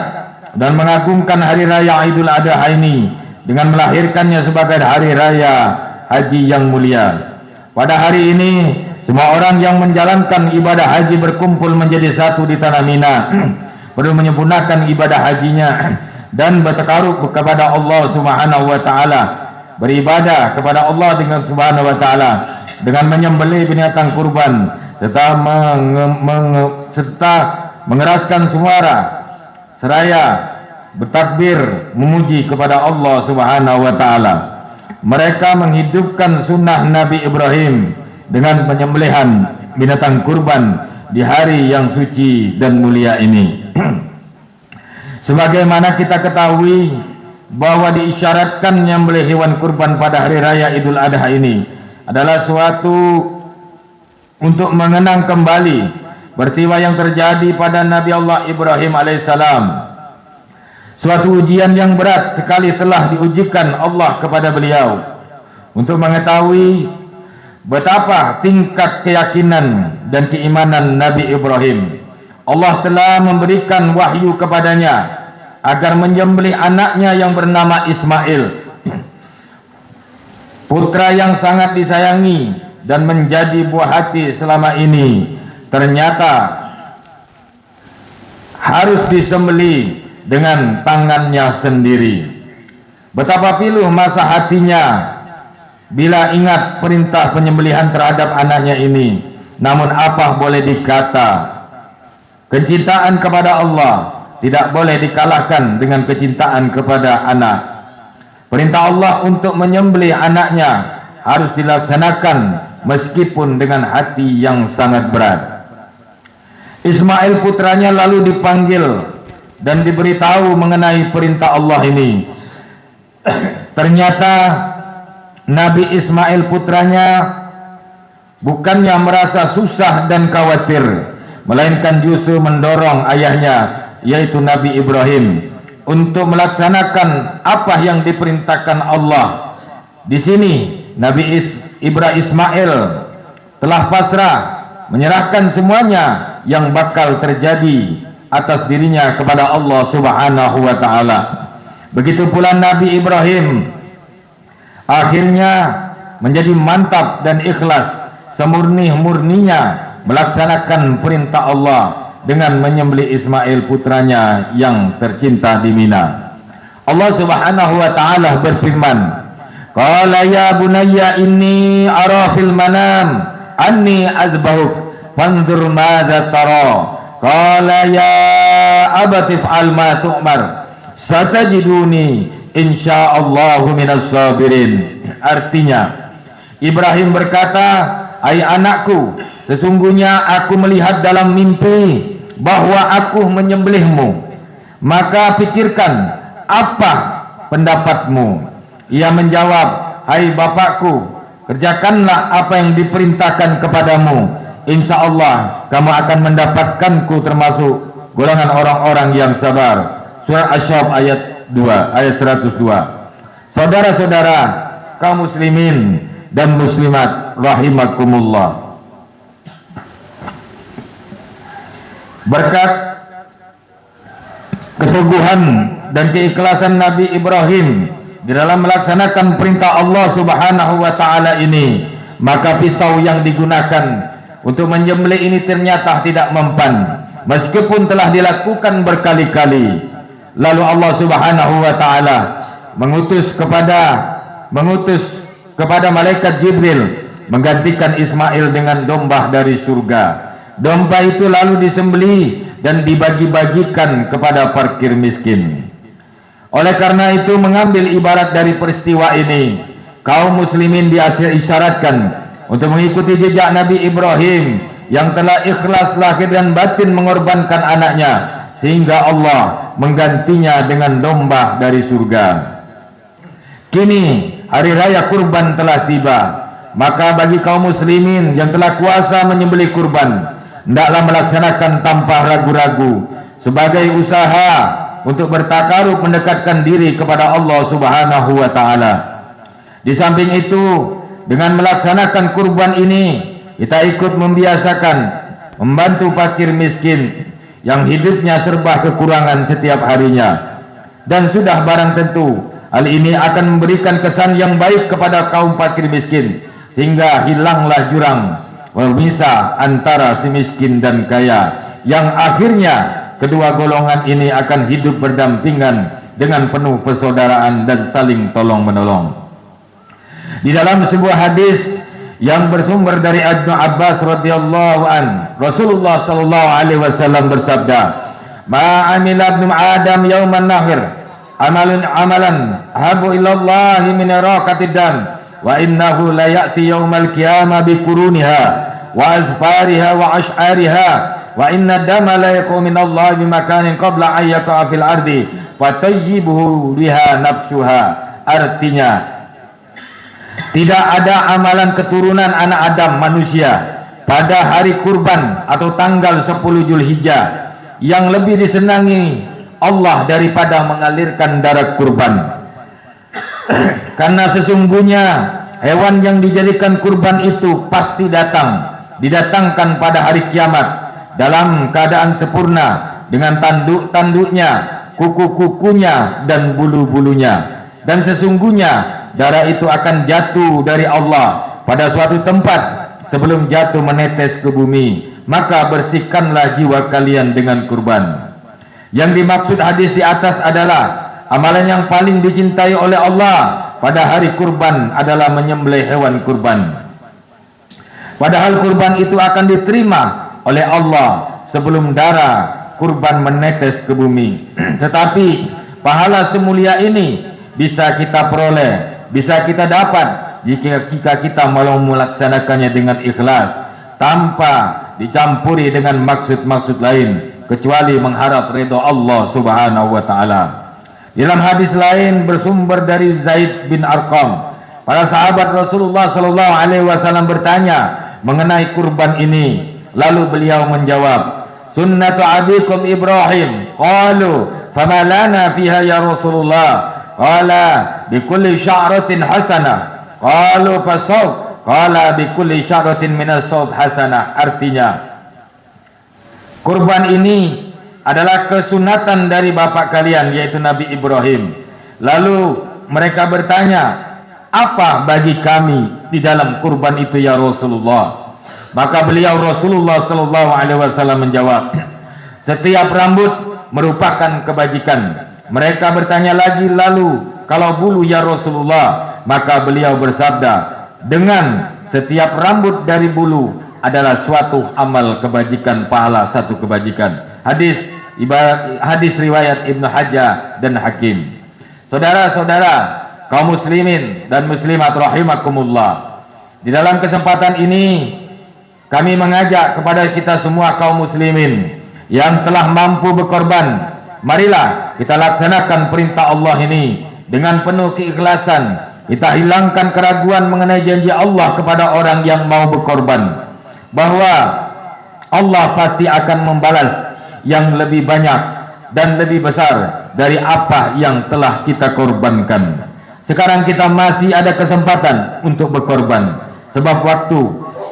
dan mengagungkan hari raya Idul Adha ini dengan melahirkannya sebagai hari raya haji yang mulia. Pada hari ini semua orang yang menjalankan ibadah haji berkumpul menjadi satu di tanah Mina perlu menyempurnakan ibadah hajinya dan bertakarub kepada Allah Subhanahu wa taala, beribadah kepada Allah dengan Subhanahu wa taala dengan menyembelih binatang kurban serta mengeraskan suara seraya bertakbir memuji kepada Allah Subhanahu wa taala. Mereka menghidupkan sunnah Nabi Ibrahim dengan penyembelihan binatang kurban di hari yang suci dan mulia ini. Sebagaimana kita ketahui, bahwa diisyaratkan menyembelih hewan kurban pada hari raya Idul Adha ini adalah suatu untuk mengenang kembali peristiwa yang terjadi pada Nabi Allah Ibrahim alaihissalam. Suatu ujian yang berat sekali telah diujikan Allah kepada beliau untuk mengetahui betapa tingkat keyakinan dan keimanan Nabi Ibrahim. Allah telah memberikan wahyu kepadanya agar menyembelih anaknya yang bernama Ismail, putra yang sangat disayangi dan menjadi buah hati selama ini, ternyata harus disembelih dengan tangannya sendiri. Betapa piluh masa hatinya bila ingat perintah penyembelihan terhadap anaknya ini. Namun apa boleh dikata, kecintaan kepada Allah tidak boleh dikalahkan dengan kecintaan kepada anak. Perintah Allah untuk menyembelih anaknya harus dilaksanakan meskipun dengan hati yang sangat berat. Ismail putranya lalu dipanggil dan diberitahu mengenai perintah Allah ini. Ternyata Nabi Ismail putranya bukannya merasa susah dan khawatir, melainkan justru mendorong ayahnya, yaitu Nabi Ibrahim, untuk melaksanakan apa yang diperintahkan Allah. Di sini Nabi Ismail telah pasrah, menyerahkan semuanya yang bakal terjadi atas dirinya kepada Allah Subhanahu wa taala. Begitu pula Nabi Ibrahim akhirnya menjadi mantap dan ikhlas semurni-murninya melaksanakan perintah Allah dengan menyembelih Ismail putranya yang tercinta di Mina. Allah Subhanahu wa taala berfirman, "Qala ya bunayya inni ara fil manam anni azbahuk fanzur madza tara." Qala ya abati fa'al ma tu'mar satajiduni insyaallahu minas sabirin. Artinya, Ibrahim berkata, "Hai anakku, sesungguhnya aku melihat dalam mimpi bahwa aku menyembelihmu, maka pikirkan apa pendapatmu." Ia menjawab, "Hai bapakku, kerjakanlah apa yang diperintahkan kepadamu. Insya Allah kamu akan mendapatkanku termasuk golongan orang-orang yang sabar." Surah Asy-Syaff ayat 102. Saudara-saudara kaum muslimin dan muslimat rahimakumullah, berkat keteguhan dan keikhlasan Nabi Ibrahim di dalam melaksanakan perintah Allah Subhanahu wa taala ini, maka pisau yang digunakan untuk menyembelih ini ternyata tidak mempan meskipun telah dilakukan berkali-kali. Lalu Allah Subhanahu wa taala mengutus kepada malaikat Jibril menggantikan Ismail dengan domba dari surga. Domba itu lalu disembelih dan dibagi-bagikan kepada fakir miskin. Oleh karena itu, mengambil ibarat dari peristiwa ini, kaum muslimin diisyaratkan untuk mengikuti jejak Nabi Ibrahim yang telah ikhlas lahir dan batin mengorbankan anaknya, sehingga Allah menggantinya dengan domba dari surga. Kini hari raya kurban telah tiba, maka bagi kaum muslimin yang telah kuasa menyembelih kurban, hendaklah melaksanakan tanpa ragu-ragu sebagai usaha untuk bertakarub mendekatkan diri kepada Allah Subhanahu wa taala. Di samping itu, dengan melaksanakan kurban ini, kita ikut membiasakan membantu fakir miskin yang hidupnya serba kekurangan setiap harinya. Dan sudah barang tentu hal ini akan memberikan kesan yang baik kepada kaum fakir miskin, sehingga hilanglah jurang memisah antara si miskin dan kaya, yang akhirnya kedua golongan ini akan hidup berdampingan dengan penuh persaudaraan dan saling tolong menolong. Di dalam sebuah hadis yang bersumber dari Ibnu Abbas radhiyallahu an, Rasulullah sallallahu alaihi wasallam bersabda, "Ma amila ibnu Adam yauman nahir amalan habu ilallah min raqatid dam wa innahu la ya'ti yaumal qiyamah bi quruniha wa azfariha wa ash'ariha wa inna dama la yaqau min Allah bimakanin qabla an yaqa'a fil ardi fatayyibuhu biha nafsuha. Artinya, tidak ada amalan keturunan anak Adam manusia pada hari kurban atau tanggal 10 Zulhijjah yang lebih disenangi Allah daripada mengalirkan darah kurban. Karena sesungguhnya hewan yang dijadikan kurban itu pasti didatangkan pada hari kiamat dalam keadaan sempurna dengan tanduk-tanduknya, kuku-kukunya dan bulu-bulunya. Dan sesungguhnya darah itu akan jatuh dari Allah pada suatu tempat sebelum jatuh menetes ke bumi. Maka bersihkanlah jiwa kalian dengan kurban. Yang dimaksud hadis di atas adalah amalan yang paling dicintai oleh Allah pada hari kurban adalah menyembelih hewan kurban. Padahal kurban itu akan diterima oleh Allah sebelum darah kurban menetes ke bumi. Tetapi pahala semulia ini bisa kita peroleh, bisa kita dapat jika kita mau melaksanakannya dengan ikhlas tanpa dicampuri dengan maksud-maksud lain kecuali mengharap ridha Allah Subhanahu wa taala. Dalam hadis lain bersumber dari Zaid bin Arqam, para sahabat Rasulullah sallallahu alaihi wasallam bertanya mengenai kurban ini, lalu beliau menjawab, "Sunnatu abikum Ibrahim." Qalu, "Fama lana fiha ya Rasulullah?" Qala, "Bikulli sya'ratin hasanah." Qalu, "Fasawf?" Qala, "Bikulli sya'ratin minas sawf hasanah." Artinya, kurban ini adalah kesunatan dari bapak kalian, yaitu Nabi Ibrahim. Lalu mereka bertanya, "Apa bagi kami di dalam kurban itu ya Rasulullah?" Maka beliau Rasulullah sallallahu alaihi wasallam menjawab, "Setiap rambut merupakan kebajikan." Mereka bertanya lagi, "Lalu kalau bulu ya Rasulullah?" Maka beliau bersabda, "Dengan setiap rambut dari bulu adalah suatu amal kebajikan, pahala satu kebajikan." Hadis riwayat Ibnu Hajar dan Hakim. Saudara-saudara kaum muslimin dan muslimat rahimakumullah, di dalam kesempatan ini kami mengajak kepada kita semua kaum muslimin yang telah mampu berkorban, marilah kita laksanakan perintah Allah ini dengan penuh keikhlasan. Kita hilangkan keraguan mengenai janji Allah kepada orang yang mau berkorban, bahwa Allah pasti akan membalas yang lebih banyak dan lebih besar dari apa yang telah kita korbankan. Sekarang kita masih ada kesempatan untuk berkorban, sebab waktu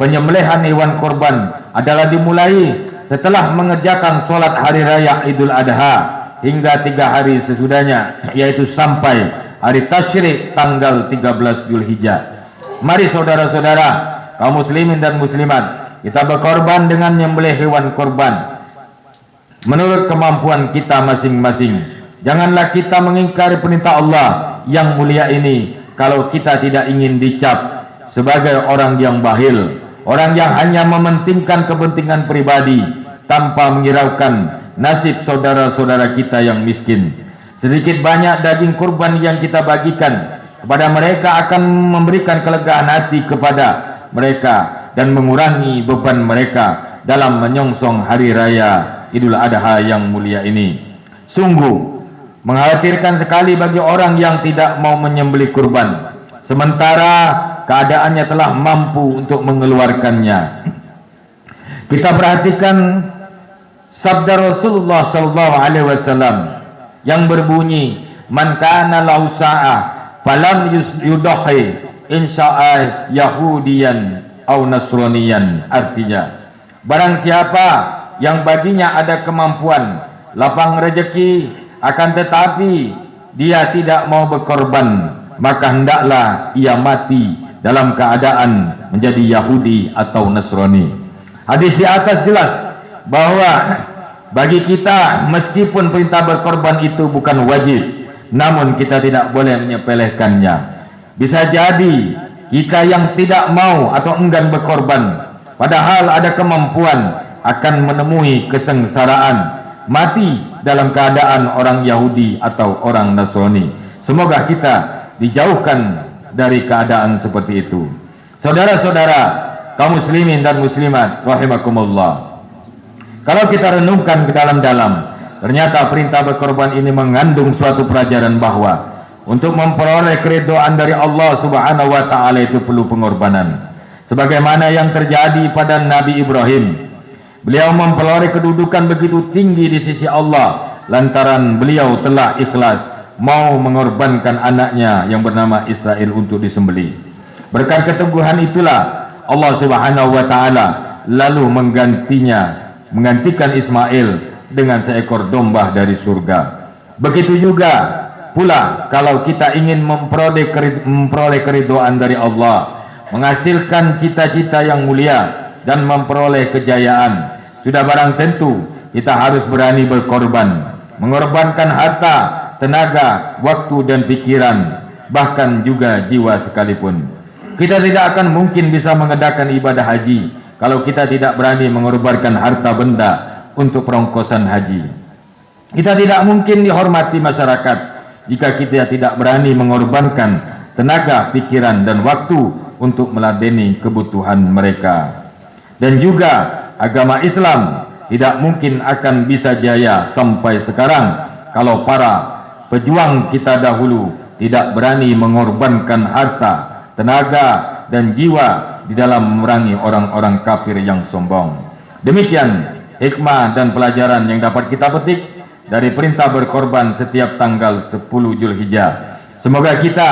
penyembelihan hewan korban adalah dimulai setelah mengerjakan sholat hari raya Idul Adha hingga 3 hari sesudahnya, yaitu sampai hari tasyrik tanggal 13 Zulhijjah. Mari saudara-saudara kaum muslimin dan muslimat, kita berkorban dengan menyembelih hewan korban menurut kemampuan kita masing-masing. Janganlah kita mengingkari perintah Allah yang mulia ini kalau kita tidak ingin dicap sebagai orang yang bakhil, orang yang hanya mementingkan kepentingan pribadi tanpa menghiraukan nasib saudara-saudara kita yang miskin. Sedikit banyak daging kurban yang kita bagikan kepada mereka akan memberikan kelegaan hati kepada mereka dan mengurangi beban mereka dalam menyongsong hari raya Idul Adha yang mulia ini. Sungguh mengkhawatirkan sekali bagi orang yang tidak mau menyembelih kurban sementara keadaannya telah mampu untuk mengeluarkannya. Kita perhatikan sabda Rasulullah sallallahu alaihi wasallam yang berbunyi, "Man kana lahu sa'ah falam yudahi insya'a yahudiyan au nasraniyan." Artinya, barang siapa yang baginya ada kemampuan lapang rezeki akan tetapi dia tidak mau berkorban, maka hendaklah ia mati dalam keadaan menjadi Yahudi atau Nasrani. Hadis di atas jelas bahwa bagi kita meskipun perintah berkorban itu bukan wajib, namun kita tidak boleh menyepelekannya. Bisa jadi kita yang tidak mau atau enggan berkorban padahal ada kemampuan akan menemui kesengsaraan, mati dalam keadaan orang Yahudi atau orang Nasrani. Semoga kita dijauhkan dari keadaan seperti itu. Saudara-saudara kaum muslimin dan muslimat rahimakumullah, Kalau kita renungkan ke dalam-dalam, ternyata perintah berkorban ini mengandung suatu pelajaran bahwa untuk memperoleh keridhaan dari Allah Subhanahu wa taala itu perlu pengorbanan. Sebagaimana yang terjadi pada Nabi Ibrahim. Beliau memperoleh kedudukan begitu tinggi di sisi Allah lantaran beliau telah ikhlas mau mengorbankan anaknya yang bernama Israel untuk disembelih. Berkat keteguhan itulah Allah Subhanahu wa taala lalu menggantikan Ismail dengan seekor domba dari surga. Begitu juga pula kalau kita ingin memperoleh keridhaan dari Allah, menghasilkan cita-cita yang mulia dan memperoleh kejayaan, sudah barang tentu kita harus berani berkorban, mengorbankan harta, tenaga, waktu dan pikiran, bahkan juga jiwa sekalipun. Kita tidak akan mungkin bisa mengadakan ibadah haji kalau kita tidak berani mengorbankan harta benda untuk perongkosan haji. Kita tidak mungkin dihormati masyarakat jika kita tidak berani mengorbankan tenaga, pikiran dan waktu untuk meladeni kebutuhan mereka. Dan juga agama Islam tidak mungkin akan bisa jaya sampai sekarang kalau para pejuang kita dahulu tidak berani mengorbankan harta, tenaga dan jiwa di dalam memerangi orang-orang kafir yang sombong. Demikian hikmah dan pelajaran yang dapat kita petik dari perintah berkorban setiap tanggal 10 Zulhijjah. Semoga kita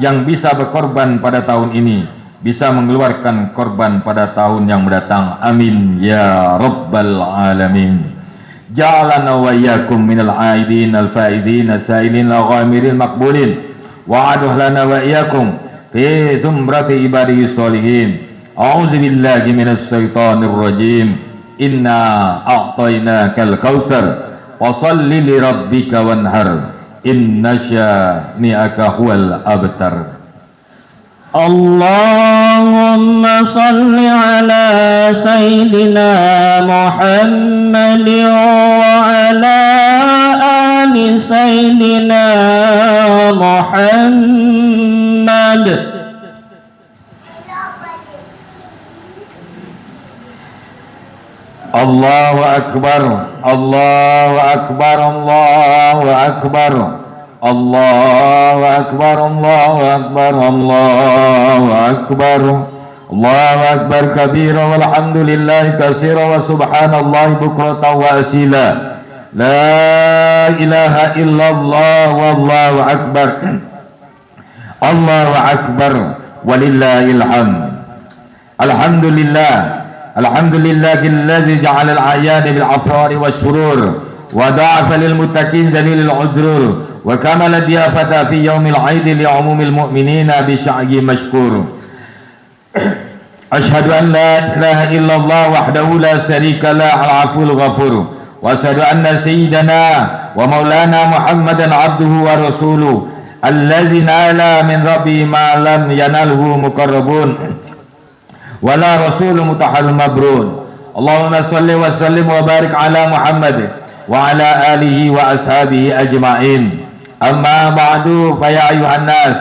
yang bisa berkorban pada tahun ini bisa mengeluarkan korban pada tahun yang mendatang. Amin ya rabbal alamin. Ja'alana wa iyyakum minal aidin al-faidin as-sailin al-ghamirin maqbulin wa aduhlana wa iyyakum fi zumrati ibadihi sholihin. A'udzu billahi minas syaitonir rajim. Inna a'tainakal kautsar fasalli li rabbika wanhar. Inna syani'aka huwal abtar. Allahumma salli ala Sayyidina Muhammad wa ala ali Sayyidina Muhammad. Allahu Akbar, Allahu Akbar, Allahu Akbar, Allahu Akbar, Allahu Akbar, Allahu Akbar, Allahu Akbar kabira walhamdulillahi katsira wa subhanallahi bukratan wa asila. La ilaha illallah wallahu akbar. Allahu akbar walillahil hamd. Alhamdulillah. Alhamdulillahilladzi ja'ala al-a'yad bil afrari wasyurur wa da'afa lil muttaqin dalilil udrur wa kamala diyafata fi yaumil 'aid li 'umumil mu'minina bi sya'yi mashkur. Asyhadu an la ilaha illallah wahdahu la syarika la al-'aful ghafur wa asyhadu anna sayyidana wa maulana Muhammadan 'abduhu wa rasuluhu alladzi nala min rabbi ma lam yanalhu muqarrabun wala rasul mutahhal mabrur. Allahumma salli wa sallim wa barik ala Muhammad wa ala alihi wa ashabihi ajma'in. Amma ba'du fa ya ayuhan nas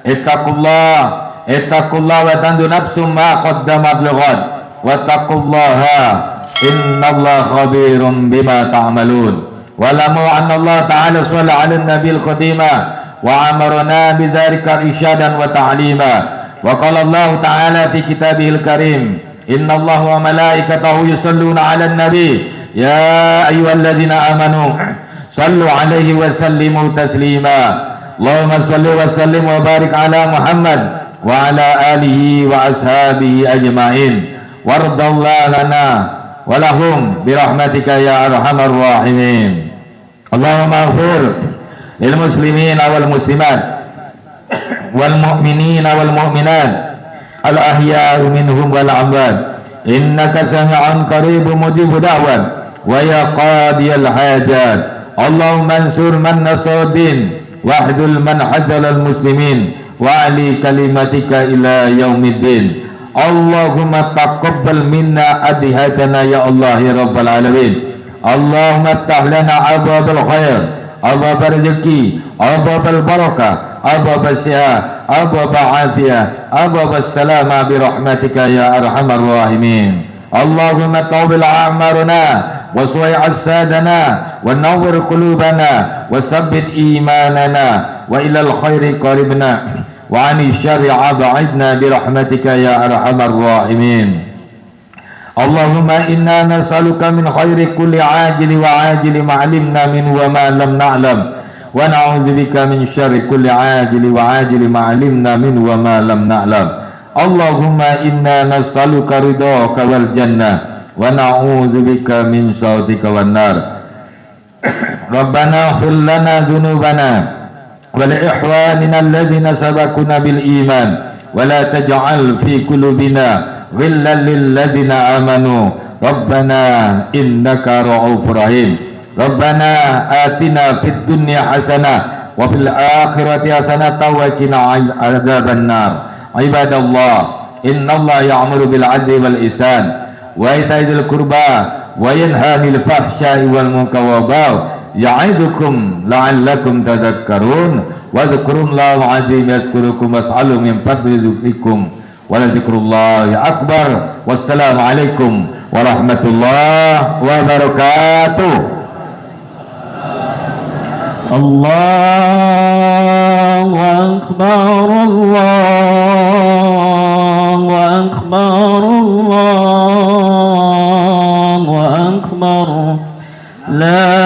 ittaqullah wa tandu nafsum ma qaddamat lighad wattaqullaha innallaha khabirun bima ta'malun. Wa lamu anna Allah ta'ala shalla 'ala an-nabiyil qadima wa amarna bidzalika irsyadan wa ta'lima. وقال الله تعالى في كتابه الكريم إن الله وملائكته يصلون على النبي يا أيها الذين آمنوا صلوا عليه وسلموا تسليما. اللهم صل وسلم وبارك على محمد وعلى آله وأصحابه أجمعين وارض الله لنا ولهم برحمتك يا أرحم الراحمين. اللهم اغفر للمسلمين والمسلمات والمؤمنين والمؤمنات الأحياء منهم والأموات إنك سميع قريب مجيب دعوات ويا قاضي الحاجات. اللهم انصر من نصر الدين واحذل من حذل المسلمين وعلي كلمتك إلى يوم الدين. اللهم تقبل منا أدهتنا يا الله يا رب العالمين. اللهم افتح لنا أبواب الخير، أبواب الرزق، أبواب البركة، أبواب السعة، أبواب العافية، أبواب السلامة برحمتك يا أرحم الراحمين. اللهم طول أعمارنا وصوي أجسادنا ونور قلوبنا وثبت إيماننا وإلى الخير قربنا وعن الشر أبعدنا برحمتك يا أرحم الراحمين. اللهم إنا نسألك من خير كل عاجل وعاجل ما علمنا منه وما لم نعلم ونعوذ بك من شر كل عاجل وعاجل ما علمنا منه وما لم نعلم. اللهم إنا نسألك رضاك والجنة ونعوذ بك من سخطك والنار. ربنا اغفر لنا ذنوبنا ولإخواننا الذين سبقونا بالإيمان ولا تجعل في قلوبنا غلا للذين آمنوا ربنا إنك رؤوف رحيم. ربنا آتنا في الدنيا حسنة وفي الآخرة حسنة وقنا عذاب النار. عباد الله إن الله يأمر بالعدل والإحسان وإيتاء ذي القربى وينهى عن الفحشاء والمنكر والبغي يعظكم لعلكم تذكرون واذكروا الله العظيم يذكركم واسألوا من فضل ذكركم ولذكر الله أكبر. والسلام عليكم ورحمة الله وبركاته. الله أكبر الله أكبر الله أكبر لا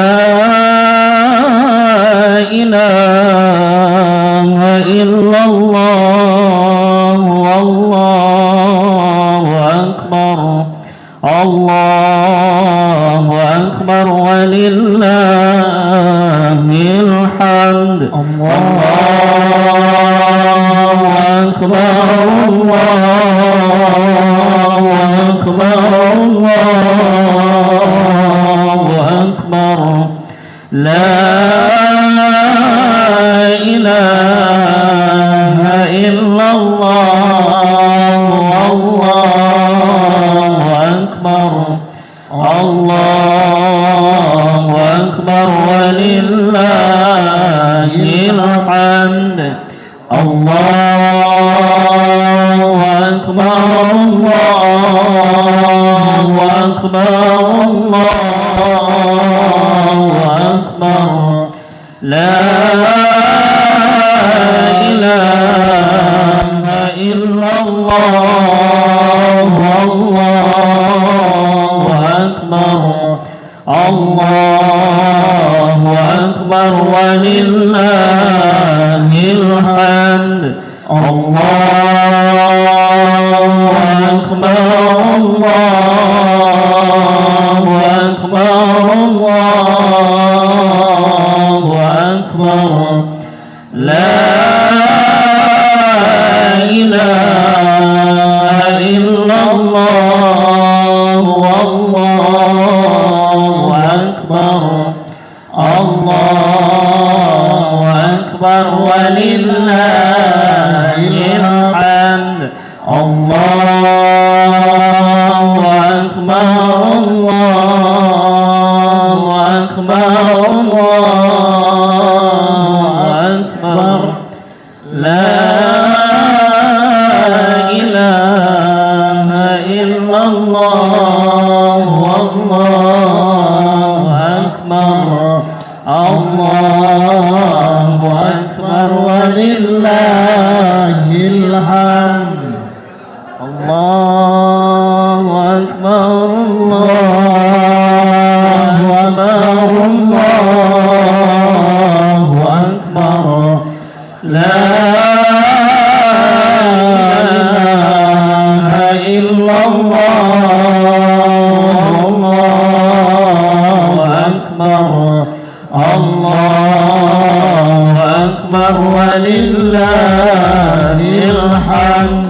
إله إلا الله والله أكبر الله أكبر ولله الحمد. الله أكبر الله أكبر الله أكبر لا إله إلا الله والله أكبر الله أكبر ولله الحمد. الله أكبر الله أكبر الله أكبر لا إله إلا الله والله أكبر الله أكبر ولله الحمد. الله أكبر الله أكبر الله أكبر لا إله إلا الله والله أكبر الله أكبر ولله الحمد. الله أكبر الله أكبر الله أكبر لا إله إلا الله والله أكبر الله أكبر ولله الحمد. الله أكبر الله أكبر الله أكبر لا إله إلا الله الله أكبر الله أكبر ولله الحمد.